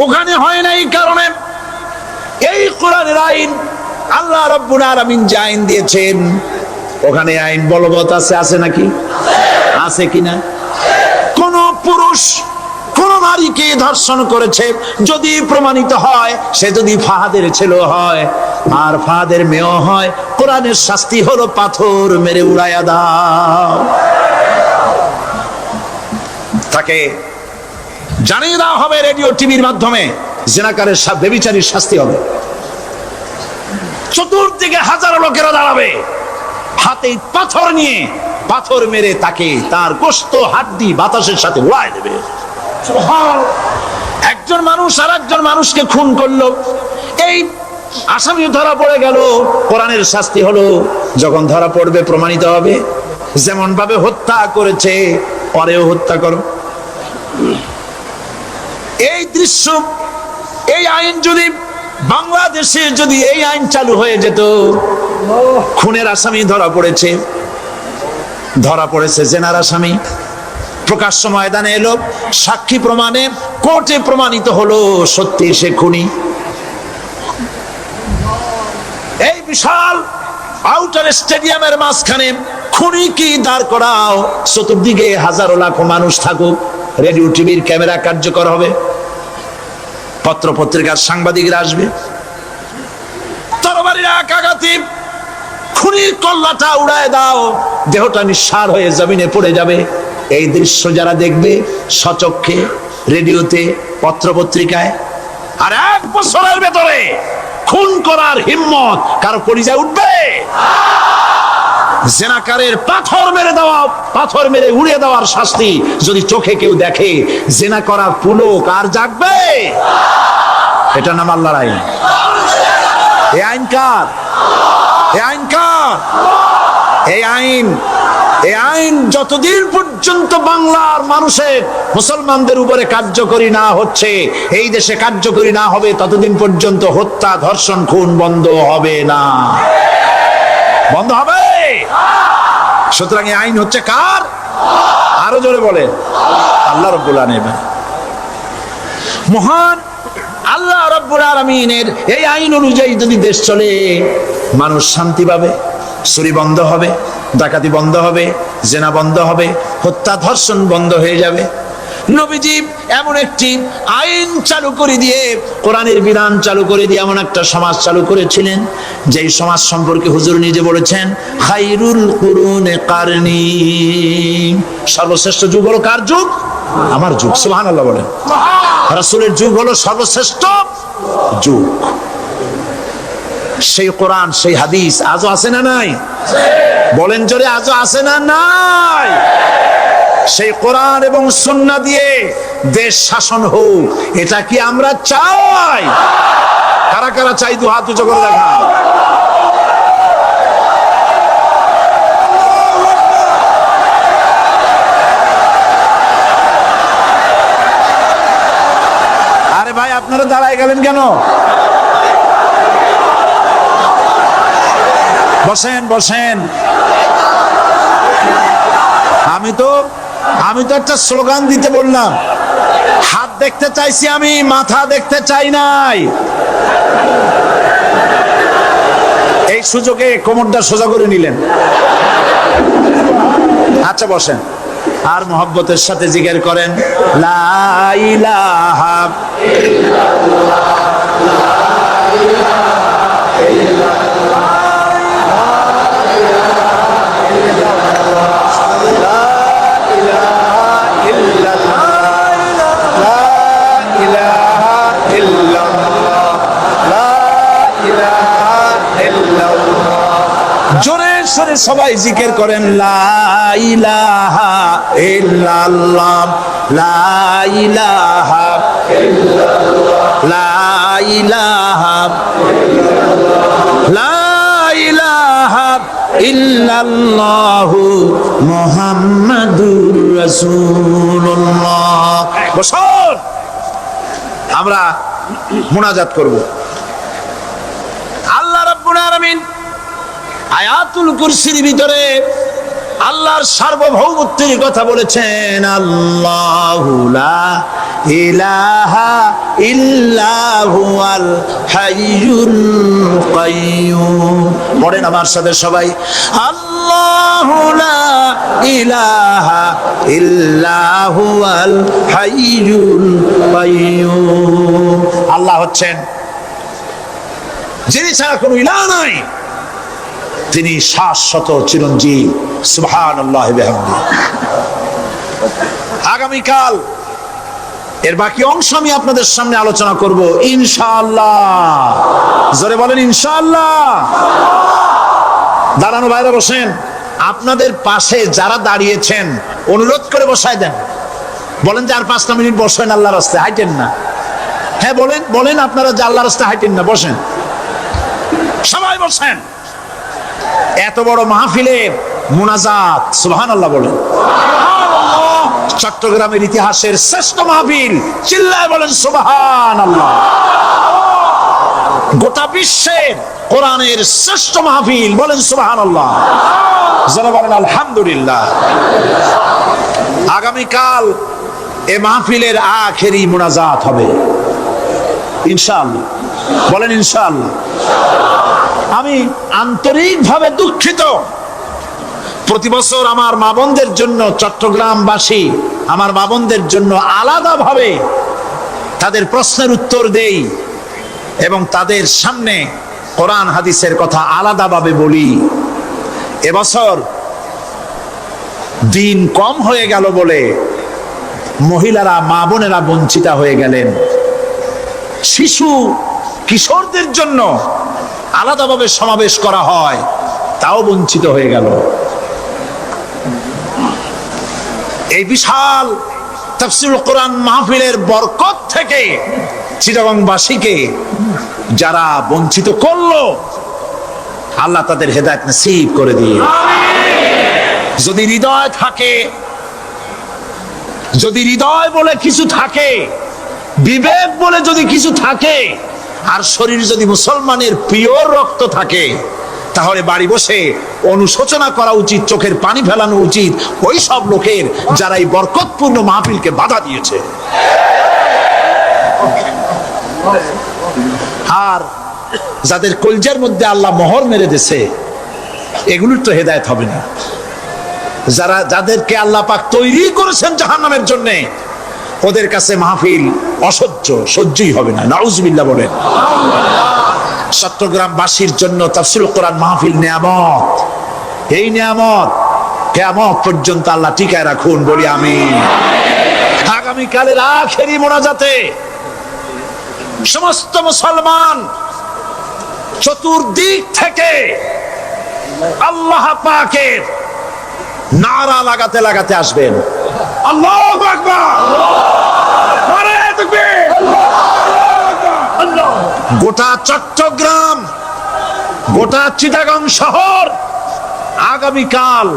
ওখানে হয় না এই কারণে, এই কোরআনের আইন আল্লাহ রাব্বুল আলামিন যে আইন দিয়েছেন, ওখানে আইন বলবৎ আছে। আছে নাকি? আছে কিনা? কোন পুরুষ কোন নারীকে ধর্ষণ করেছে যদি প্রমাণিত হয়, সে যদি ফাহাদের ছেলে হয় আর ফাহাদের মেয়েও হয়, কোরআনের শাস্তি হলো পাথর মেরে উড়াইয়া দাও। তাকে জানিয়ে দেওয়া হবে রেডিও টিভির মাধ্যমে, জিনাকারের ব্যভিচারীর শাস্তি হবে। চতুর্দিকে হাজারো লোকেরা দাঁড়াবে, হাতে পাথর নিয়ে পাথর মেরে তাকে তার গোশত হাড্ডি বাতাসের সাথে উড়ায় দেবে। একজন মানুষ আর একজন মানুষকে খুন করলো, এই আসামি ধরা পড়ে গেল, কোরআনের শাস্তি হলো যখন ধরা পড়বে প্রমাণিত হবে, যেমন ভাবে হত্যা করেছে পরেও হত্যা করো। এই দৃশ্য, এই আইন যদি বাংলাদেশে যদি এই আইন চালু হয়ে যেত, খুনের আসামি ধরা পড়েছে জেনার আসামি, প্রকাশ্য ময়দানে এলো, সাক্ষী প্রমাণে কোর্টে প্রমাণিত হলো সত্যি সে খুনি। এই বিশাল আউটার স্টেডিয়ামের মাঝখানে খুনি কি দাঁড় করাও, চতুর্দিকে হাজারো লাখো মানুষ থাকুক, রেডিও টিভির ক্যামেরা কার্যকর হবে, পত্র পত্রিকার সাংবাদিকরা আসবে, তরবারির আঘাতে খুনির কল্লাটা উড়ায় দাও, দেহটা নিঃসার হয়ে জমিনে পড়ে যাবে। এই দৃশ্য যারা দেখবে সচক্ষে, রেডিওতে, পত্র পত্রিকায়, আর 1 বছরের ভেতরে খুন করার হিম্মত কারো পরিচয় উঠবে? জেনাকারের পাথর মেরে দেওয়া, পাথর মেরে উড়িয়ে দেওয়ার শাস্তি যদি চোখে কেউ দেখে, জেনা করার পুলক আর জাগবে? এটা নাম আল্লাহর আইন। এই আইন কার? এই আইন কার? এই আইন যতদিন পর্যন্ত বাংলার মানুষের, মুসলমানদের উপরে কার্যকরী না হচ্ছে, এই দেশে কার্যকরী না হবে, ততদিন পর্যন্ত হত্যা, ধর্ষণ, খুন বন্ধ হবে না। বন্ধ হবে। সুতরাং এই আইন হচ্ছে কার? আরো জোরে বলে, আল্লাহ রাব্বুল আলামিন। মহান আল্লাহ রাব্বুল আলামিনের এই আইন অনুযায়ী যদি দেশ চলে, মানুষ শান্তি পাবে, চুরি বন্ধ হবে, ডাকাতি বন্ধ হবে, জেনা বন্ধ হবে, হত্যা ধর্ষণ বন্ধ হয়ে যাবে। নবীজি এমন একটি আইন চালু করে দিয়ে, কোরআনের বিধান চালু করে দিয়ে এমন একটা সমাজ চালু করেছিলেন, যেই সমাজ সম্পর্কে হুজুর নিজে বলেছেন, খায়রুল কুরুনে কারনি, সর্বশ্রেষ্ঠ যুগ হলো কার যুগ? আমার যুগ। সুবহানাল্লাহ বলেন। রাসূলের যুগ হলো সর্বশ্রেষ্ঠ যুগ। সেই কোরআন, সেই হাদিস আজও আছে না নাই? বলেন জোরে, আজও আছে না নাই? সেই কোরআন এবং সুন্নাহ দিয়ে দেশ শাসন হোক, এটা কি আমরা চাই? কারা কারা চাই? দু হাত উঁচু করে দেখা। আরে ভাই, আপনারা দাঁড়ায় গেলেন কেন? বসেন বসেন। আমি তো একটা স্লোগান দিতে বললাম, হাত দেখতে চাইছি আমি, মাথা দেখতে চাই নাই। এই সুযোগে কোমরটা সোজা করে নিলেন। আচ্ছা বসেন, আর মহব্বতের সাথে জিকির করেন, লা ইলাহা ইল্লাল্লাহ, লা ইলাহা ইল্লাল্লাহ, জোরে সরে সবাই জিকির করেন, লা ইলাহা ইল্লাল্লাহ, লা ইলাহা ইল্লাল্লাহ, লা ইলাহা ইল্লাল্লাহ, লা ইলাহা ইল্লাল্লাহ, মুহাম্মাদুর রাসূলুল্লাহ। বসুন, আমরা মুনাজাত করব। আল্লাহ রাব্বুল আলামিন আয়াতুল কুরসির ভিতরে আল্লাহর সার্বভৌমত্বের কথা বলেছেন, আল্লাহু লা ইলাহা ইল্লা হুয়াল হাইয়ুল কাইয়্যুম। পড়েন আমার সাথে সবাই, আল্লাহু লা ইলাহা ইল্লা হুয়াল হাইয়ুল কাইয়্যুম। আল্লাহ হচ্ছেন যিনি ছাড়া কোনো ইলাহ নাই, তিনি শাশ্বত চিরঞ্জীব। সুবহানাল্লাহি বিহামদিহি। আগামীকাল এর বাকি অংশ আমি আপনাদের সামনে আলোচনা করব ইনশাআল্লাহ। জোরে বলেন ইনশাআল্লাহ। দাঁড়ানো ভাইরা বসেন। আপনাদের পাশে যারা দাঁড়িয়েছেন অনুরোধ করে বসায় দেন। বলেন যে আর 5টা মিনিট বসেন, আল্লাহর রাস্তায় হাঁটেন না। হ্যাঁ বলেন আপনারা যে আল্লাহর রাস্তায় হাঁটেন না, বসেন, সবাই বসেন। এত বড় মাহফিলে মুনাজাত, সুবহানাল্লাহ বলেন। চট্টগ্রামের ইতিহাসের শ্রেষ্ঠ মাহফিল, চিল্লায় বলেন সুবহানাল্লাহ। গোটা বিশ্বের কোরআনের শ্রেষ্ঠ মাহফিল, বলেন সুবহানাল্লাহ। যারা বলেন আলহামদুলিল্লাহ। আগামীকাল এই মাহফিলের আখেরি মুনাজাত হবে ইনশাআল্লাহ। বলেন ইনশাআল্লাহ। আমি আন্তরিকভাবে দুঃখিত। প্রতি বছর আমার মা বোনদের জন্য, চট্টগ্রামবাসী আমার মা বোনদের জন্য আলাদাভাবে তাদের প্রশ্নের উত্তর দেই এবং তাদের সামনে কোরআন হাদিসের কথা আলাদাভাবে বলি। এবছর দিন কম হয়ে গেল বলে মহিলারা, মা বোনেরা বঞ্চিত হয়ে গেলেন। শিশু কিশোরদের জন্য আলাদাভাবে সমাবেশ করা হয়, তাও বঞ্চিত হয়ে গেল। এই বিশাল তাফসীরুল কোরআন মাহফিলের বরকত থেকে চিটাগংবাসীকে যারা বঞ্চিত করলো, আল্লাহ তাদের হেদায়েত নসিব করে দিয়ে। যদি হৃদয় থাকে, যদি হৃদয় বলে কিছু থাকে, বিবেক বলে যদি কিছু থাকে, আর শরীর যদি মুসলমানের পিওর রক্ত থাকে, তাহলে বাড়ি বসে অনুশোচনা করা উচিত, চোখের পানি ফেলানো উচিত ওই সব লোকের যারা এই বরকতপূর্ণ মাহফিলকে বাধা দিয়েছে। আর যাদের কলজের মধ্যে আল্লাহ মোহর মেরে দিয়েছে, এগুলোর তো হেদায়েত হবে না। যাদেরকে আল্লাহ পাক তৈরি করেছেন জাহান্নামের জন্য, ওদের কাছে মাহফিল অসহ্য, সহ্যই হবে না। নাউজুবিল্লাহ বলেন। চট্টগ্রামবাসীর জন্য তাফসীরুল কোরআন মাহফিল নিয়ামত। এই নিয়ামত কিয়ামত পর্যন্ত আল্লাহ টিকায় রাখুন, বলি আমিন। আগামীকালের আখেরি মোনাজাতে সমস্ত মুসলমান চতুর্দিক থেকে আল্লাহ পাকের নারা লাগাতে লাগাতে আসবেন। আল্লাহু আকবার, নারে তাকবীর। গোটা চট্টগ্রাম, গোটা চিটাগং শহর আগামীকাল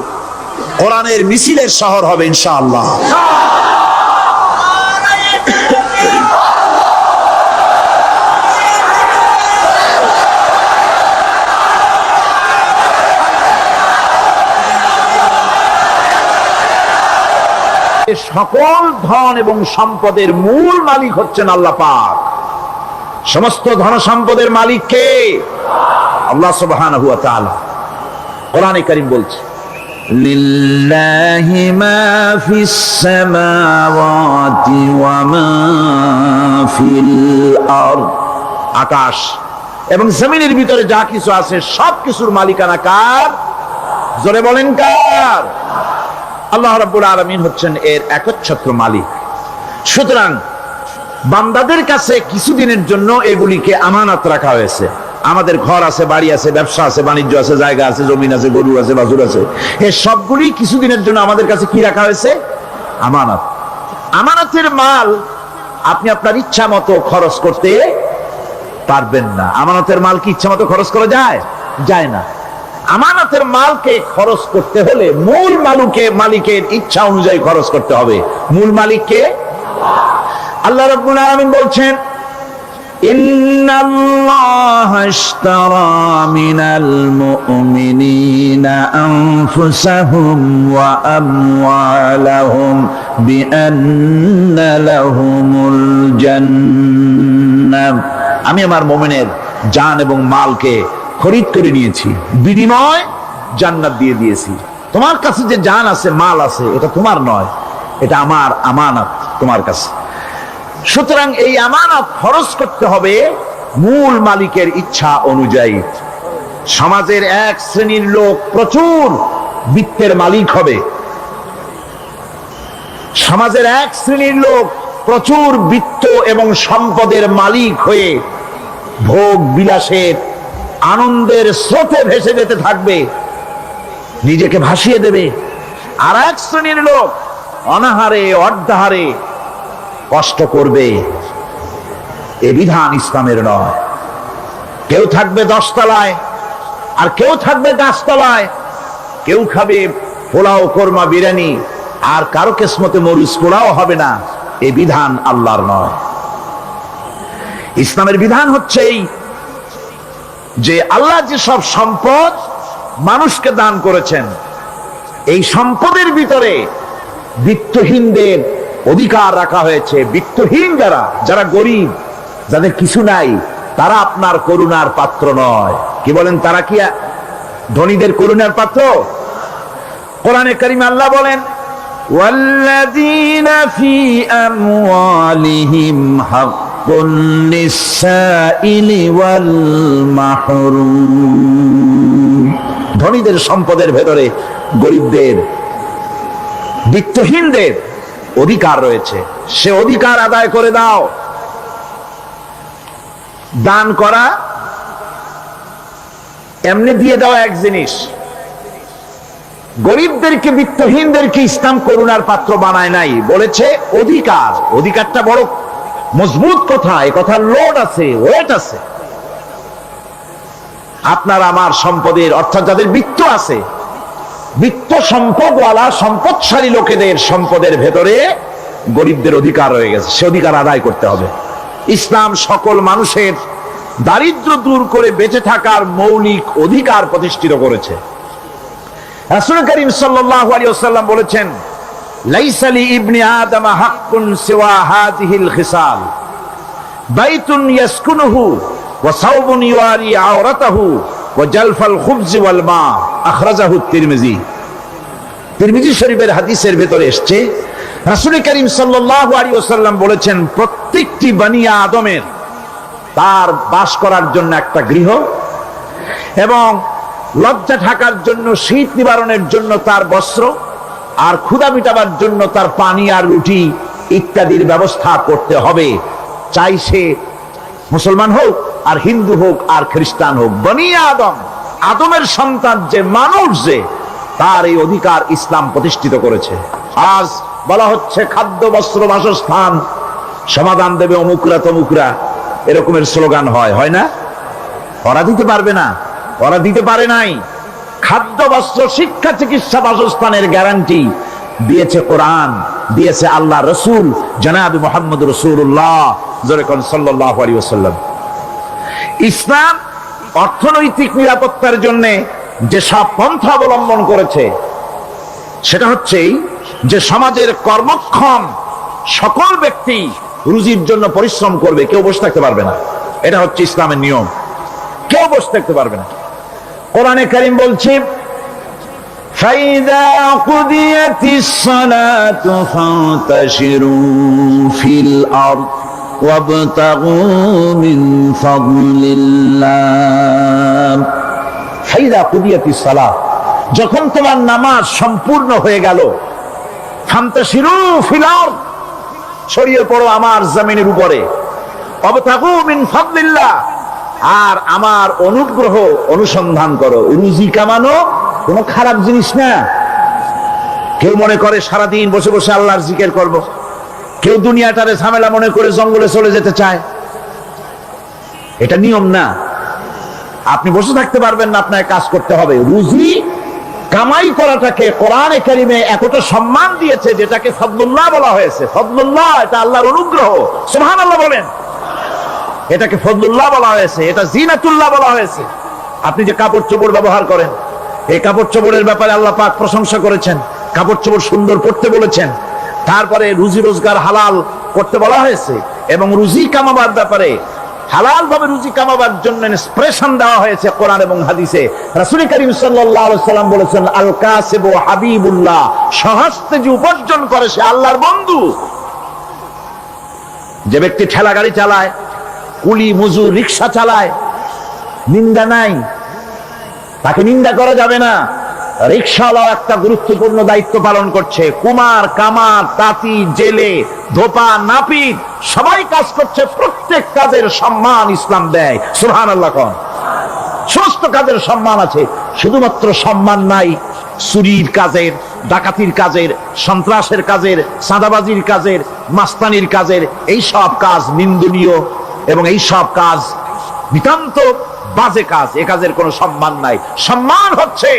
কোরআনের মিছিলের শহর হবে ইনশাআল্লাহ। সকল ধন এবং সম্পদের মূল মালিক হচ্ছেন আল্লাহ পাক। সমস্ত ধন সম্পদের মালিক কে? আল্লাহ সুবহানাহু ওয়া তাআলা। কোরআনে কারীম বলছে, লিল্লাহি মা ফিস সামাওয়াতি ওয়া মা ফিল আরদ। আকাশ এবং জমিনের ভিতরে যা কিছু আছে সব কিছুর মালিকানা কার? জোরে বলেন কার? আল্লাহ রাব্বুল আলামিন হচ্ছেন এর একচ্ছত্র মালিক। সুতরাং বান্দাদের কাছে কিছুদিনের জন্য এগুলিকে আমানত রাখা হয়েছে। আমাদের ঘর আছে, বাড়ি আছে, ব্যবসা আছে, বাণিজ্য আছে, জায়গা আছে, জমিন আছে, গরু আছে, বাছুর আছে, এই সবগুলি কিছুদিনের জন্য আমাদের কাছে কি রাখা হয়েছে? আমানত। আমানতের মাল আপনি আপনার ইচ্ছা মতো খরচ করতে পারবেন না। আমানতের মাল কি ইচ্ছা মতো খরচ করা যায়? যায় না। আমানতের মালকে খরচ করতে হলে মূল মালিকের ইচ্ছা অনুযায়ী খরচ করতে হবে। মূল মালিককে আল্লাহ রাব্বুল আলামিন বলছেন, ইন্নাল্লাহা ইশতারা মিনাল মুমিনিনা আনফুসাহুম ওয়া আমওয়ালাহুম বিআন্না লাহুমুল জান্নাহ। আমি আমার মুমিনের জান এবং মালকে খরিদ করে নিয়েছি, বিনিময় জান্নাত দিয়ে দিয়েছি। তোমার কাছে যে জান আছে, মাল আছে, এটা তোমার নয়, এটা আমার আমানত তোমার কাছে। সুতরাং এই আমানত খরচ করতে হবে মূল মালিকের ইচ্ছা অনুযায়ী। সমাজের এক শ্রেণীর লোক প্রচুর বিত্তের মালিক হবে, সমাজের এক শ্রেণীর লোক প্রচুর বিত্ত এবং সম্পদের মালিক হয়ে ভোগ বিলাসের আনন্দের স্রোতে ভেসে যেতে থাকবে, নিজেকে ভাসিয়ে দেবে। আর এক শ্রেণীর লোক অনাহারে অর্ধাহারে কষ্ট করবে। এ বিধান ইসলামের নয়। কেউ থাকবে 10 তলায় আর কেউ থাকবে গাছতলায়, কেউ খাবে পোলাও, কোরমা, বিরিয়ানি, আর কারো কিসমতে মরিচ পোড়াও হবে না। এই বিধান আল্লাহর নয়। ইসলামের বিধান হচ্ছে এই যে আল্লাহ যে সব সম্পদ মানুষকে দান করেছেন, এই সম্পদের ভিতরে বিত্তহীনদের অধিকার রাখা হয়েছে। বিত্তহীন যারা গরিব, যাদের কিছু নাই, তারা আপনার করুণার পাত্র নয়। কি বলেন, তারা কি ধনীদের করুণার পাত্র? কোরআনে কারিমে আল্লাহ বলেন, ওয়াল্লাযীনা ফী আমওয়ালিহিম হাক্কুন লিস-সাইলি ওয়াল মাহরুম। ধনীদের সম্পদের ভেতরে গরিবদের, বিত্তহীনদের অধিকার রয়েছে, সে অধিকার আদায় করে দাও। দান করা এমনি দিয়ে দেওয়া এক জিনিস, গরিবদেরকে, বিত্তহীনদেরকে ইসলাম করুণার পাত্র বানায় নাই, বলেছে অধিকার। অধিকারটা বড় মজবুত কথা, এই কথার লোড আছে, ওয়েট আছে। আপনার আমার সম্পদের, অর্থাৎ যাদের বিত্ত আছে, বিত্ত সম্পদওয়ালা সম্পদশালী লোকেদের সম্পদের ভেতরে গরিবদের অধিকার রয়ে গেছে, সে অধিকার আদায় করতে হবে। ইসলাম সকল মানুষের দারিদ্র্য দূর করে বেঁচে থাকার মৌলিক অধিকার প্রতিষ্ঠিত করেছে। রাসূল করিম সাল্লাল্লাহু আলাইহি ওয়াসাল্লাম বলেছেন, লাইসা লি ইবনি আদম হাক্কুন সিওয়া হাযিহিল খিসাল, বাইতুন ইয়াসকুনুহু ওয়া সাওবুন ইওয়ারি আওরাতাহু ওয়া জালফাল খুবজ ওয়াল মা, আখরাজাহু তিরমিজি। তিরমিজি শরীফের হাদিসের ভেতরে এসেছে, রাসূল করিম সাল্লাল্লাহু আলাইহি ওয়াসাল্লাম বলেছেন, প্রত্যেকটি বনি আদমের তার বাস করার জন্য একটা গৃহ, এবং লজ্জা ঢাকার জন্য, শীত নিবারণের জন্য তার বস্ত্র, আর ক্ষুধা মিটাবার জন্য তার পানি আর রুটি ইত্যাদির ব্যবস্থা করতে হবে, চাই সে মুসলমান হোক আর হিন্দু হোক আর খ্রিস্টান হোক। বনি আদম, আদমের সন্তান যে মানুষ, যে তার এই অধিকার ইসলাম প্রতিষ্ঠিত করেছে। আজ বলা হচ্ছে খাদ্য, বস্ত্র, বাসস্থান সমাধান দেবে অমুকরা তমুকরা, এরকমের স্লোগান হয় না? ওরা দিতে পারবে না, ওরা দিতে পারে নাই। খাদ্য, বস্ত্র, শিক্ষা, চিকিৎসা, বাসস্থানের গ্যারান্টি দিয়েছে কোরআন, দিয়েছে আল্লাহ রসুল জনাব মুহাম্মদ রাসূলুল্লাহ সাল্লাল্লাহু আলাইহি ওয়াসাল্লাম। ইসলাম অর্থনৈতিক নিরাপত্তার জন্য যে সব পন্থা অবলম্বন করেছে, সেটা হচ্ছে যে সমাজের কর্মক্ষম সকল ব্যক্তি রুজির জন্য পরিশ্রম করবে, কেউ বসে থাকতে পারবে না। এটা হচ্ছে ইসলামের নিয়ম, কেউ বসে থাকতে পারবে না। কোরআনে কারীম বলছে, ফাইদা কুদিয়াতিস সালাতু ফান্তাশিরু ফিল আরদ ওয়াবতাগু মিন ফাদলিল্লাহ। ফাইদা কুদিয়াতিস সালাত, যখন তোমার নামাজ সম্পূর্ণ হয়ে গেল, ফান্তাশিরু ফিল আরদ, ছড়িয়ে পড়ো আমার জমিনের উপরে, ওয়াবতাগু মিন ফাদলিল্লাহ, আর আমার অনুগ্রহ অনুসন্ধান করো। রুজি কামানো কোনো খারাপ জিনিস না। কেউ মনে করে সারাদিন বসে বসে আল্লাহর জিকির করব, কেউ দুনিয়াটারে ঝামেলা মনে করে জঙ্গলে চলে যেতে চায়, এটা নিয়ম না। আপনি বসে থাকতে পারবেন না, আপনাকে কাজ করতে হবে। রুজি কামাই করাটাকে কোরআনে কারিমে এতটা সম্মান দিয়েছে, যেটাকে ফদলুল্লাহ বলা হয়েছে। ফদলুল্লাহ, এটা আল্লাহর অনুগ্রহ, সুবহানাল্লাহ বলেন। এটাকে ফদলুল্লাহ বলা হয়েছে, এটা জিনাতুল্লাহ বলা হয়েছে। আপনি যে কাপড় চোপড় ব্যবহার করেন, এই কাপড় চোপড়ের ব্যাপারে আল্লাহ পাক প্রশংসা করেছেন, কাপড় চোপড় সুন্দর পড়তে বলেছেন। তারপরে রুজি রোজগার হালাল করতে বলা হয়েছে, এবং রুজি কামাবার ব্যাপারে, হালাল ভাবে রুজি কামাবার জন্য ইন্সপিরেশন দেওয়া হয়েছে কোরআন এবং হাদিসে। রাসূল করিম সাল্লাল্লাহু আলাইহি ওয়াসাল্লাম বলেছেন, আল কাসিবু হাবিবুল্লাহ, সহস্তে যে উপার্জন করে সে আল্লাহর বন্ধু। যে ব্যক্তি ঠেলা গাড়ি চালায়, কুলি মজুর, রিক্সা চালায়, নিন্দা নাই, তাকে নিন্দা করা যাবে না। রিক্সাওয়ালা একটা গুরুত্বপূর্ণ দায়িত্ব পালন করছে। কুমার, কামার, তাঁতি, জেলে, ধোপা, নাপিত সবাই কাজ করছে। প্রত্যেক কাজের সম্মান ইসলাম দেয়, সুবহানাল্লাহ কোন। সমস্ত কাজের সম্মান আছে, শুধুমাত্র সম্মান নাই চুরির কাজের, ডাকাতির কাজের, সন্ত্রাসের কাজের, চাঁদাবাজির কাজের, মাস্তানির কাজের। এই সব কাজ নিন্দনীয় এবং এই সব কাজ নিতান্ত বাজে কাজ। এ কাজের কোনো সম্মান নাই। সম্মান হচ্ছে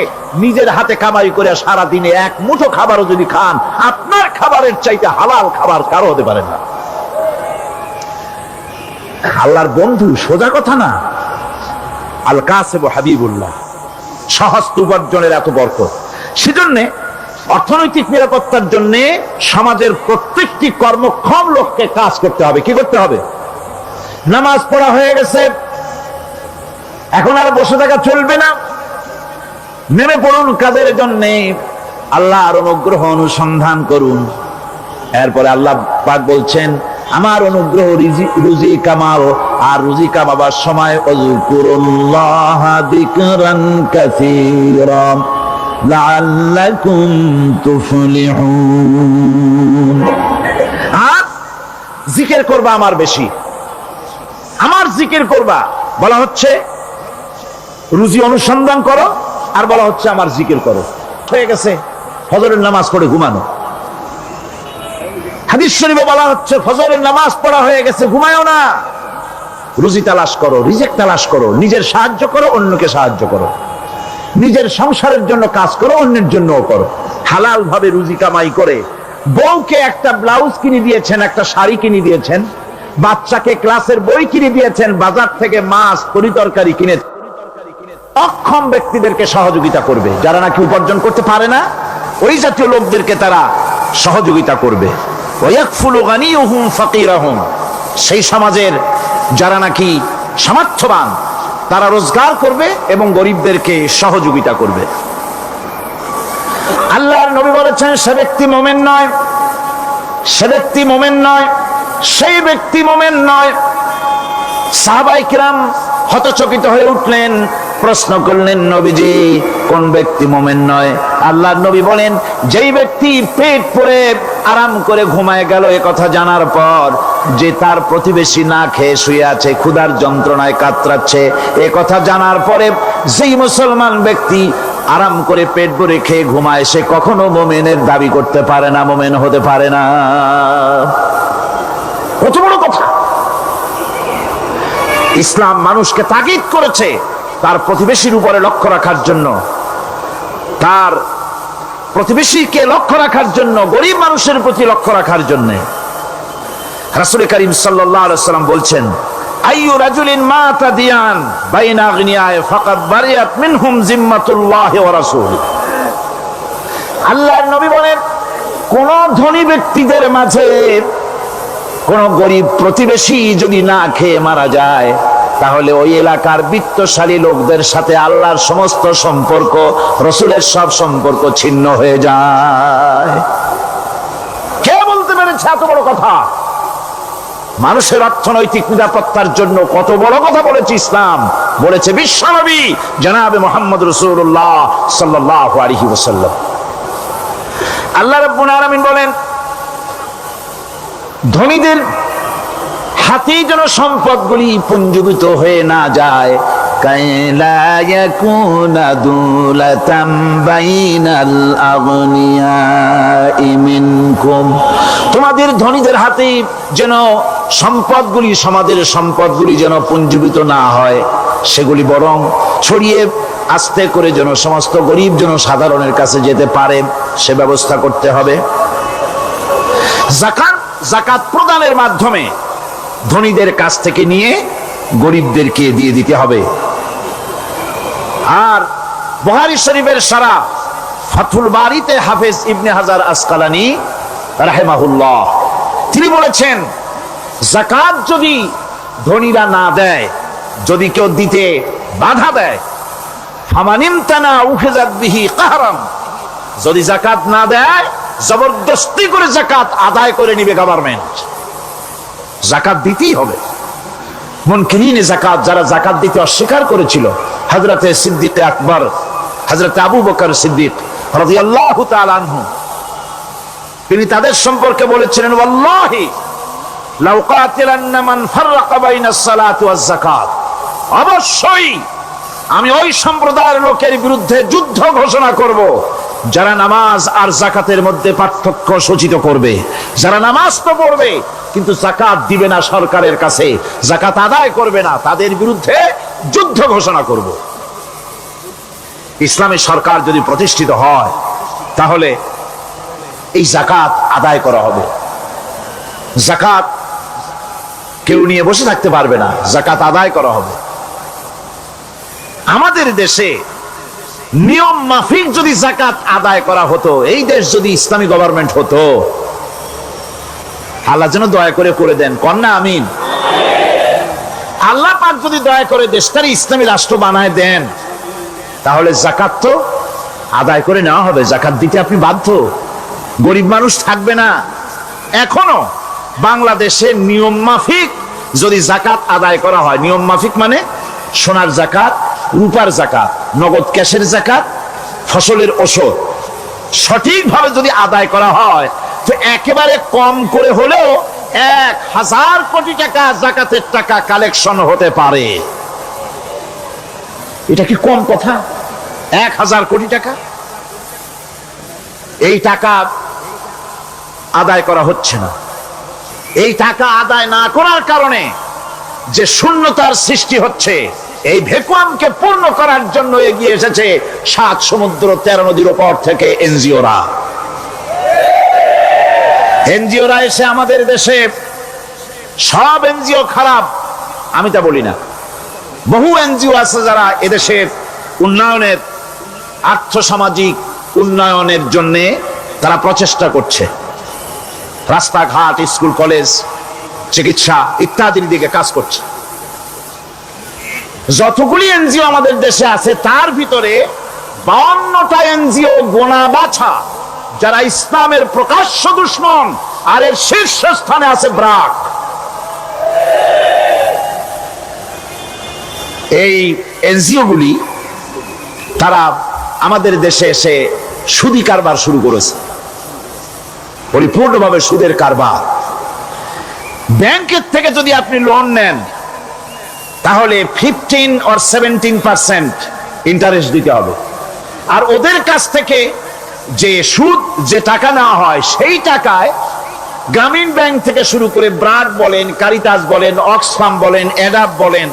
নিজের হাতে কামাই করে সারা দিনে এক মুঠো খাবারও যদি খান, আপনার খাবারের চাইতে হালাল খাবার কারো হতে পারে না। আল্লাহর বন্ধু, সোজা কথা না। আল কাসিবু হাবিবুল্লাহ, সহস্ত উপার্জনের এত বরকত। সেজন্য অর্থনৈতিক নিরাপত্তার জন্য সমাজের প্রত্যেকটি কর্মক্ষম লোককে কাজ করতে হবে। কি করতে হবে? নামাজ পড়া হয়ে গেছে, এখন আর বসে থাকা চলবে না, নেমে পড়ুন কাজের জন্য, আল্লাহর অনুগ্রহ অনুসন্ধান করুন। এরপরে আল্লাহ পাক বলছেন, আমার অনুগ্রহ রুজি কামাও, আর রুজি কামাবার সময় আযকুরুল্লাহ যিকরান কাসীরা লাআল্লাকুম তুফলিহুন। আর জিকির করবা আমার বেশি, আমার জিকির করবা। বলা হচ্ছে রুজি অনুসন্ধান করো, আর বলা হচ্ছে আমার জিকির করো। হয়ে গেছে ফজরের নামাজ পড়ে ঘুমানো। হাদিস শরীফে বলা হচ্ছে ফজরের নামাজ পড়া হয়ে গেছে, ঘুমায়ও না, রুজি তালাশ করো, রিজিক তালাশ করো, নিজের সাহায্য করো, অন্যকে সাহায্য করো, নিজের সংসারের জন্য কাজ করো, অন্যের জন্যও করো। হালাল ভাবে রুজি কামাই করে বউকে একটা ব্লাউজ কিনে দিয়েছেন, একটা শাড়ি কিনে দিয়েছেন, বাচ্চাকে ক্লাসের বই কিনে দিয়েছেন, বাজার থেকে মাছ তরিতরকারি কিনে, অক্ষম ব্যক্তিদেরকে সহযোগিতা করবে। যারা নাকি উপার্জন করতে পারে না, ওই জাতীয় লোকদেরকে তারা সহযোগিতা করবে। ওয়াকফুলু গানিয়ুহুম ফাকিরাহুম, সেই সমাজের যারা নাকি সামর্থ্যবান তারা রোজগার করবে এবং গরিবদেরকে সহযোগিতা করবে। আল্লাহর নবী বলেছেন, সে ব্যক্তি মুমিন নয়, সে ব্যক্তি মুমিন নয়, সেই ব্যক্তি মুমিন নয়। সাহাবায়ে কিরাম হতচকিত হয়ে উঠলেন, প্রশ্ন করলেন, নবীজি কোন ব্যক্তি মুমিন নয়? আল্লাহর নবী বলেন, যেই ব্যক্তি পেট পরে আরাম করে ঘুমায় গেল এ কথা জানার পর, যে তার প্রতিবেশী না খেয়ে শুয়ে আছে, ক্ষুধার যন্ত্রণায় কাতরাচ্ছে, এ কথা জানার পরে যেই মুসলমান ব্যক্তি আরাম করে পেট ভরে খেয়ে ঘুমায়, সে কখনো মুমিনের দাবি করতে পারে না, মুমিন হতে পারে না। কত বড় কথা! ইসলাম মানুষকে তাগিদ করেছে তার প্রতিবেশীর উপরে লক্ষ্য রাখার জন্য, তার প্রতিবেশীকে লক্ষ্য রাখার জন্য, গরিব মানুষের প্রতি লক্ষ্য রাখার জন্য। রাসূল করিম সাল্লাল্লাহু আলাইহি ওয়াসাল্লাম বলছেন, আইয়ু রাজুলিন মাতা দিয়ান বাইনা আগনিয়ায় ফাকাদ বারিয়াত মিনহুম জিম্মাতুল্লাহি ওয়া রাসূল। আল্লাহর নবী বলেন, কোন ধনী ব্যক্তিদের মাঝে কোন গরিব প্রতিবেশী যদি না খেয়ে মারা যায়, তাহলে ওই এলাকার বিত্তশালী লোকদের সাথে আল্লাহর সমস্ত সম্পর্ক, রাসূলের সব সম্পর্ক ছিন্ন হয়ে যায়। কে বলতে পেরেছে এত বড় কথা? মানুষের অর্থনৈতিক নিরাপত্তার জন্য কত বড় কথা বলেছে ইসলাম, বলেছে বিশ্বনবী জনাবে মুহাম্মদ রাসূলুল্লাহ সাল্লাল্লাহু আলাইহি ওয়াসাল্লাম। আল্লাহ রাব্বুল আলামিন বলেন, ধনীদের হাতেই যেন সম্পদগুলি পুঞ্জীভূত হয়ে না যায়, কাইলা ইয়াকুনা দুলাতাম বাইনাল আগনিয়াই মিনকুম, তোমাদের ধনীদের হাতে যেন সম্পদগুলি, সমাজের সম্পদগুলি যেন পুঞ্জীভূত না হয়, সেগুলি বরং ছড়িয়ে আস্তে করে যেন সমস্ত গরিব যেন সাধারণের কাছে যেতে পারে, সে ব্যবস্থা করতে হবে। যাকাত প্রদানের মাধ্যমে ধনীদের কাছ থেকে নিয়ে গরিবদেরকে দিয়ে দিতে হবে। আর বুখারী শরীফের সারা ফাথুল বারীতে হাফেজ ইবনে হাজার আসকালানী রাহিমাহুল্লাহ তিনি বলেছেন, যাকাত যদি ধনীরা না দেয়, যদি কেউ দিতে বাধা দেয়, ফামানিমতানা উখিযাত বিহি কাহরাম, যদি যাকাত না দেয় জবরদস্তি করে যাকাত আদায় করে নিবে গভর্নমেন্ট। যাকাত দিতেই হবে। মুনকিরিনে যাকাত, যারা যাকাত দিতে অস্বীকার করেছিল, হযরতে সিদ্দিক আকবর, হযরতে আবু বকর সিদ্দিক রাদিয়াল্লাহু তাআলা আনহু, তিনি তাদের সম্পর্কে বলেছিলেন, ওয়াল্লাহি লাউ কাতিলান্না মান ফাররাকা বাইনাস সালাতি ওয়াজ যাকাত, অবশ্যই আমি ওই সম্প্রদায়ের লোকের বিরুদ্ধে যুদ্ধ ঘোষণা করব যারা নামাজ আর যাকাতের মধ্যে পার্থক্য সূচিত করবে। যারা নামাজ তো পড়বে কিন্তু যাকাত দিবে না সরকারের কাছে, যাকাত আদায় করবে না, তাদের বিরুদ্ধে যুদ্ধ ঘোষণা করব। ইসলামী সরকার যদি প্রতিষ্ঠিত হয়, তাহলে এই যাকাত আদায় করা হবে। যাকাত কেউ নিয়ে বসে থাকতে পারবে না, যাকাত আদায় করা হবে। আমাদের দেশে নিয়ম মাফিক যদি যাকাত আদায় করা হতো, এই দেশ যদি ইসলামী গভর্নমেন্ট হতো, আল্লাহ যেন দয়া করে দেন, কন্যা আমিন। আল্লাহ পাক যদি দয়া করে দেশটার ইসলামী রাষ্ট্র বানায় দেন, তাহলে জাকাত তো আদায় করে নেওয়া হবে। জাকাত দিতে আপনি বাধ্য, গরিব মানুষ থাকবে না। এখনো বাংলাদেশের নিয়ম মাফিক যদি জাকাত আদায় করা হয়, নিয়ম মাফিক মানে সোনার জাকাত, রূপার জাকাত, নগদ ক্যাশের জাকাত, ফসলের ওষুধ সঠিকভাবে যদি আদায় করা হয়, তো একেবারে কম করে হলেও 1000 কোটি টাকা জাকাতের টাকা কালেকশন হতে পারে। এটা কি কম কথা? 1000 কোটি টাকা, এই টাকা আদায় করা হচ্ছে না। এই টাকা আদায় না করার কারণে যে শূন্যতার সৃষ্টি হচ্ছে, এই ভ্যাকুয়ামকে পূর্ণ করার জন্য এগিয়ে এসেছে 7 সমুদ্র 13 নদীর উপর থেকে এনজিওরা। এনজিওরা এসে আমাদের দেশে, সব এনজিও খারাপ আমি তা বলি না, বহু এনজিও আছে যারা এদেশের উন্নয়নের, আর্থসামাজিক উন্নয়নের জন্য তারা প্রচেষ্টা করছে। রাস্তাঘাট, স্কুল, কলেজ, চিকিৎসা ইত্যাদির দিকে কাজ করছে। যতগুলি এনজিও আমাদের দেশে আছে তার ভিতরে 52টা এনজিও গোনা বাছা যারা ইসলামের প্রকাশ্য দুশমন, আর এর শীর্ষস্থানে আছে ব্রাক। এই এনজিও গুলি তারা আমাদের দেশে এসে সুদি কারবার শুরু করেছে, পরিপূর্ণভাবে সুদের কারবার। ব্যাংকের থেকে যদি আপনি লোন নেন, তাহলে 15 or 17% ইন্টারেস্ট দিতে হবে। আর ওদের কাছ থেকে যে সুদ, যে টাকা নেওয়া হয়, সেই টাকায় গ্রামীণ ব্যাংক থেকে শুরু করে ব্রাক বলেন, কারিতাস বলেন, অক্সফাম বলেন, এডাপ বলেন,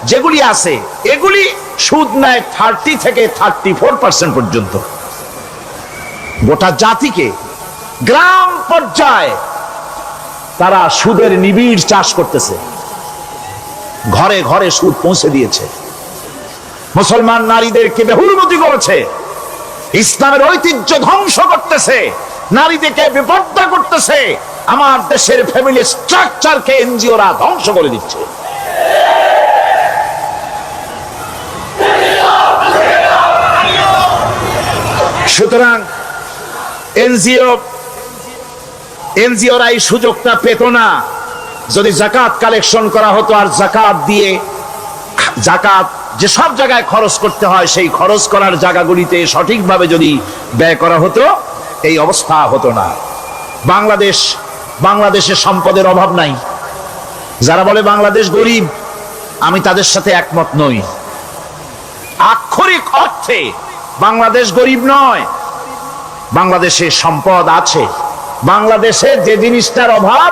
যেগুলি আছে এগুলি সুদ নেয় 30 থেকে 34% পর্যন্ত। গোটা জাতিকে গ্রাম পর্যায়ে তারা সুদের নিবিড় চাষ করতেছে, ঘরে ঘরে সুদ পৌঁছে দিয়েছে, মুসলমান নারীদেরকে বেহুরমতি করেছে, ইসলামের ঐতিহ্য ধ্বংস করতেছে, নারীদেরকে বিপর্দা করতেছে, আমার দেশের ফ্যামিলি স্ট্রাকচারকে এনজিওরা ধ্বংস করে দিচ্ছে। সুতরাং এনজিওরা এই সুযোগটা পেত না। যদি জাকাত কালেকশন করা হতো, আর জাকাত দিয়ে, জাকাত যে সব জায়গায় খরচ করতে হয় সেই খরচ করার জায়গাগুলিতে সঠিকভাবে যদি ব্যয় করা হতো, এই অবস্থা হতো না। বাংলাদেশে সম্পদের অভাব নাই। যারা বলে বাংলাদেশ গরিব, আমি তাদের সাথে একমত নই। আক্ষরিক অর্থে বাংলাদেশ গরিব নয়, বাংলাদেশে সম্পদ আছে। বাংলাদেশে যে জিনিসটার অভাব,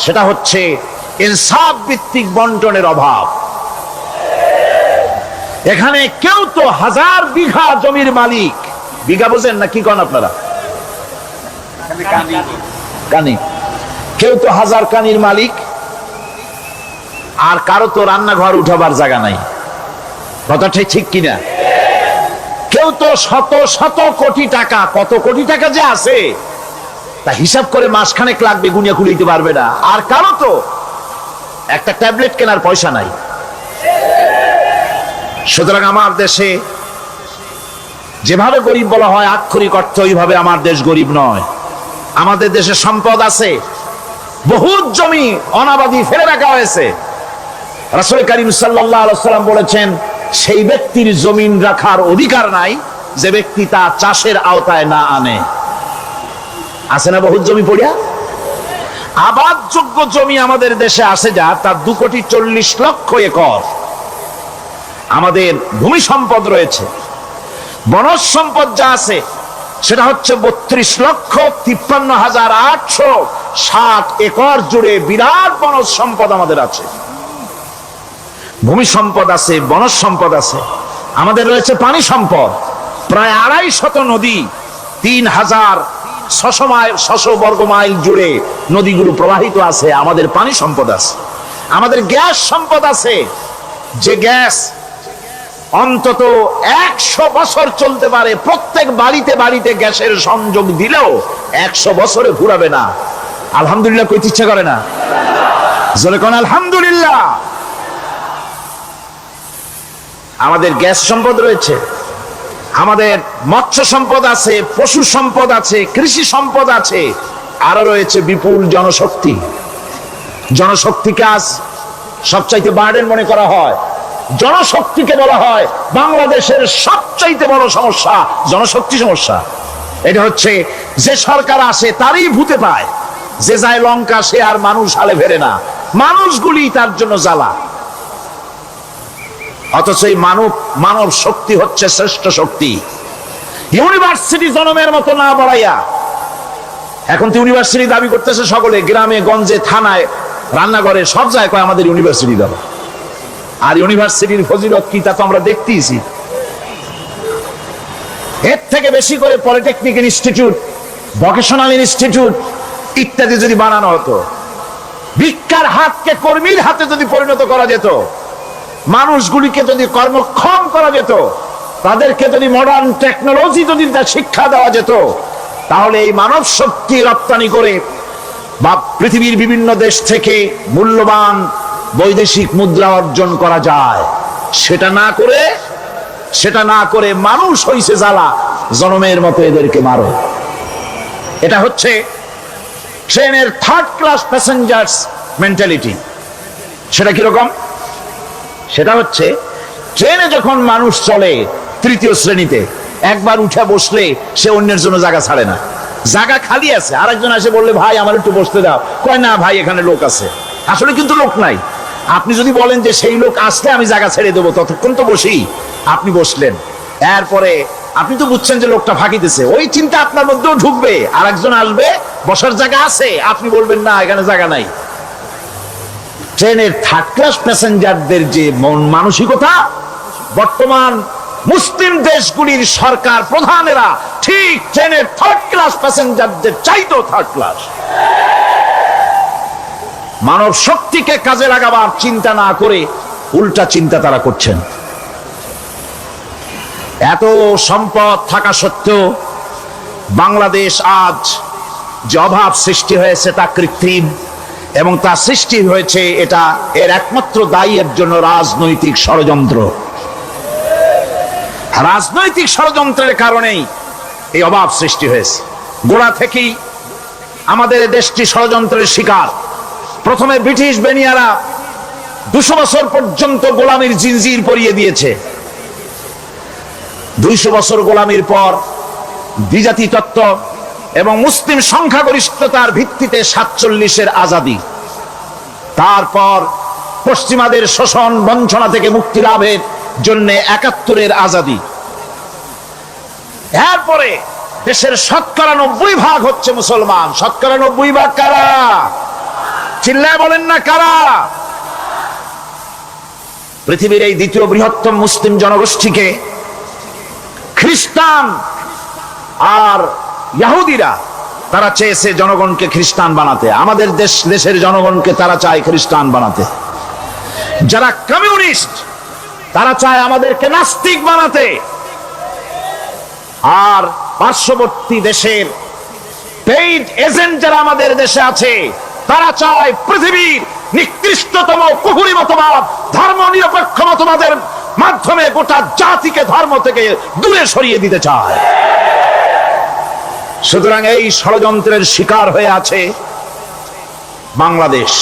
সেটা হচ্ছে ইনসাফ ভিত্তিক বন্টনের অভাব। এখানে কেউ তো 1000 বিঘা জমির মালিক, বিঘা বোঝেন না কি কন আপনারা? কানি। কেউ তো 1000 কানির মালিক, আর কারো তো রান্নাঘর উঠাবার জায়গা নাই। কথাটা ঠিক কিনা? কেউ তো শত শত কোটি টাকা, কত কোটি টাকা যে আছে তা হিসাব করে মাসখানেক লাগবে, গুনিয়া খুলিতে পারবে না। আর কারো তো একটা ট্যাবলেট কেনার পয়সা নাই। সুতরাং আমার দেশে যেভাবে গরিব বলা হয়, আক্ষরিক অর্থ ওইভাবে আমার দেশ গরিব নয়। আমাদের দেশে সম্পদ আছে, বহুত জমি অনাবাদি ফেলে রাখা হয়েছে। রাসূল করিম সাল্লাল্লাহু আলাইহি ওয়াসাল্লাম বলেছেন, সেই ব্যক্তির জমিন রাখার অধিকার নাই যে ব্যক্তি তা চাষের আওতায় না আনে। আছে না বহুত জমি পড়িয়া? আবাদযোগ্য জমি আমাদের দেশে আসে যা, তার 2,40,00,000 একর আমাদের ভূমি সম্পদ রয়েছে। বনজ সম্পদ যা আছে সেটা হচ্ছে 32,53,860 একর জুড়ে বিরাট বনজ সম্পদ আমাদের আছে। ভূমি সম্পদ আছে, বনজ সম্পদ আছে। আমাদের রয়েছে পানি সম্পদ, প্রায় 250 নদী, 3,600 বর্গ মাইল জুড়ে নদীগুলো প্রবাহিত আছে। আমাদের পানি সম্পদ আছে। আমাদের গ্যাস সম্পদ আছে, যে গ্যাস অন্তত 100 বছর চলতে পারে। প্রত্যেক বাড়িতে বাড়িতে গ্যাসের সংযোগ দিলেও 100 বছরে ঘুরাবে না। আলহামদুলিল্লাহ কইতে ইচ্ছা করে না? জোরে কোন আলহামদুলিল্লাহ। আমাদের গ্যাস সম্পদ রয়েছে, আমাদের মৎস্য সম্পদ আছে, পশু সম্পদ আছে, কৃষি সম্পদ আছে, আরো রয়েছে বিপুল জনশক্তি। জনশক্তিকে আজ সবচাইতে বার্ডেন মনে করা হয়। জনশক্তিকে বলা হয় বাংলাদেশের সবচাইতে বড় সমস্যা, জনশক্তি সমস্যা। এটা হচ্ছে যে সরকার আসে তারই ভূতে পায়, যে যায় লঙ্কা সে আর মানুষ হালে ফেরে না, মানুষগুলি তার জন্য জ্বালা। অথচ এই মানব শক্তি হচ্ছে শ্রেষ্ঠ শক্তি। ইউনিভার্সিটি জনমের মতো না বাড়াইয়া, এখন তো ইউনিভার্সিটি দাবি করতেছে সকলে, গ্রামে গঞ্জে থানায় রান্নাঘরে সব জায়গায় আমাদের ইউনিভার্সিটি দাও। আর ইউনিভার্সিটির ফজিলত কি তা তো আমরা দেখতেইছি। এর থেকে বেশি করে পলিটেকনিক ইনস্টিটিউট, ভোকেশনাল ইনস্টিটিউট ইত্যাদি যদি বানানো হতো, ভিক্ষার হাতকে কর্মীর হাতে যদি পরিণত করা যেত, মানুষগুলিকে যদি কর্মক্ষম করা যেত, তাদেরকে যদি মডার্ন টেকনোলজি যদি শিক্ষা দেওয়া যেত, তাহলে এই মানব শক্তি রপ্তানি করে বা পৃথিবীর বিভিন্ন দেশ থেকে মূল্যবান বৈদেশিক মুদ্রা অর্জন করা যায়। সেটা না করে মানুষ হইছে জ্বালা, জনমের মতো এদেরকে মারো। এটা হচ্ছে ট্রেনের থার্ড ক্লাস প্যাসেঞ্জার্স মেন্টালিটি। সেটা কিরকম? সেটা হচ্ছে ট্রেনে যখন মানুষ চলে তৃতীয় শ্রেণীতে, একবার উঠে বসলে সে অন্যের জন্য জায়গা ছাড়ে না। জায়গা খালি আছে, আরেকজন এসে বললে ভাই আমার একটু বসতে দাও, কয় না ভাই এখানে লোক আছে। আসলে কিন্তু লোক নাই। আপনি যদি বলেন যে সেই লোক আসলে আমি জায়গা ছেড়ে দেবো, ততক্ষণ তো বসি, আপনি বসলেন, এরপরে আপনি তো বুঝছেন যে লোকটা ফাঁকি দিছে, ওই চিন্তা আপনার মধ্যেও ঢুকবে, আরেকজন আসবে, বসার জায়গা আছে, আপনি বলবেন না এখানে জায়গা নাই। ট্রেনের থার্ড ক্লাস প্যাসেঞ্জারদের যে মন মানসিকতা, বর্তমান মুসলিম দেশগুলির সরকার প্রধানেরা ঠিক ট্রেনের থার্ড ক্লাস প্যাসেঞ্জারদের চাইতেও থার্ড ক্লাস। মানব শক্তিকে কাজে লাগাবার চিন্তা না করে উল্টা চিন্তা তারা করছেন। এত সম্পদ থাকা সত্ত্বেও বাংলাদেশ আজ যে অভাব সৃষ্টি হয়েছে তা কৃত্রিম, এবং তা সৃষ্টি হয়েছে এটা এর একমাত্র দায়ী এর জন্য রাজনৈতিক ষড়যন্ত্র। রাজনৈতিক ষড়যন্ত্রের কারণেই এই অভাব সৃষ্টি হয়েছে। গোড়া থেকেই আমাদের দেশটি ষড়যন্ত্রের শিকার। প্রথমে ব্রিটিশ বেনিয়ারা 200 বছর পর্যন্ত গোলামীর জিনজির পরিয়ে দিয়েছে। 200 বছর গোলামীর পর দ্বিজাতি তত্ত্ব এবং মুসলিম সংখ্যাগরিষ্ঠতার ভিত্তিতে 47-এর আজাদি, তারপর পশ্চিমাদের শোষণ বঞ্চনা থেকে মুক্তি লাভের জন্য 71-এর আজাদি, এরপরে দেশের 90% হচ্ছে মুসলমান। 90% কারা? চিল্লায় বলেন না কারা? পৃথিবীর এই দ্বিতীয় বৃহত্তম মুসলিম জনগোষ্ঠীকে খ্রিস্টান আর ইহুদিরা তারা চেয়েছে জনগণকে খ্রিস্টান বানাতে। আমাদের দেশের জনগণকে তারা চায় খ্রিস্টান বানাতে। যারা কমিউনিস্ট তারা চায় আমাদেরকে নাস্তিক বানাতে। আর পার্শ্ববর্তী দেশের পেইড এজেন্ট যারা আমাদের দেশে আছে তারা চায় পৃথিবীর নিকৃষ্টতম কুফরি মতবাদ, ধর্ম নিরপেক্ষ মতবাদের মাধ্যমে গোটা জাতিকে ধর্ম থেকে দূরে সরিয়ে দিতে চায়। সুতরাং এই ষড়যন্ত্রের শিকার হয়ে আছে বাংলাদেশ।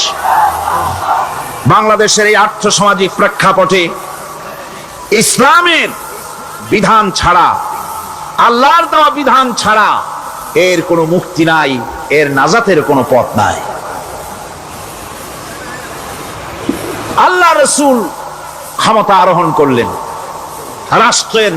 বাংলাদেশের এই আর্থসামাজিক প্রেক্ষাপটে ইসলামের বিধান ছাড়া, আল্লাহর দেওয়া বিধান ছাড়া এর কোনো মুক্তি নাই, এর নাজাতের কোনো পথ নাই। আল্লাহ রাসূল ক্ষমতা আরোহণ করলেন, রাষ্ট্রের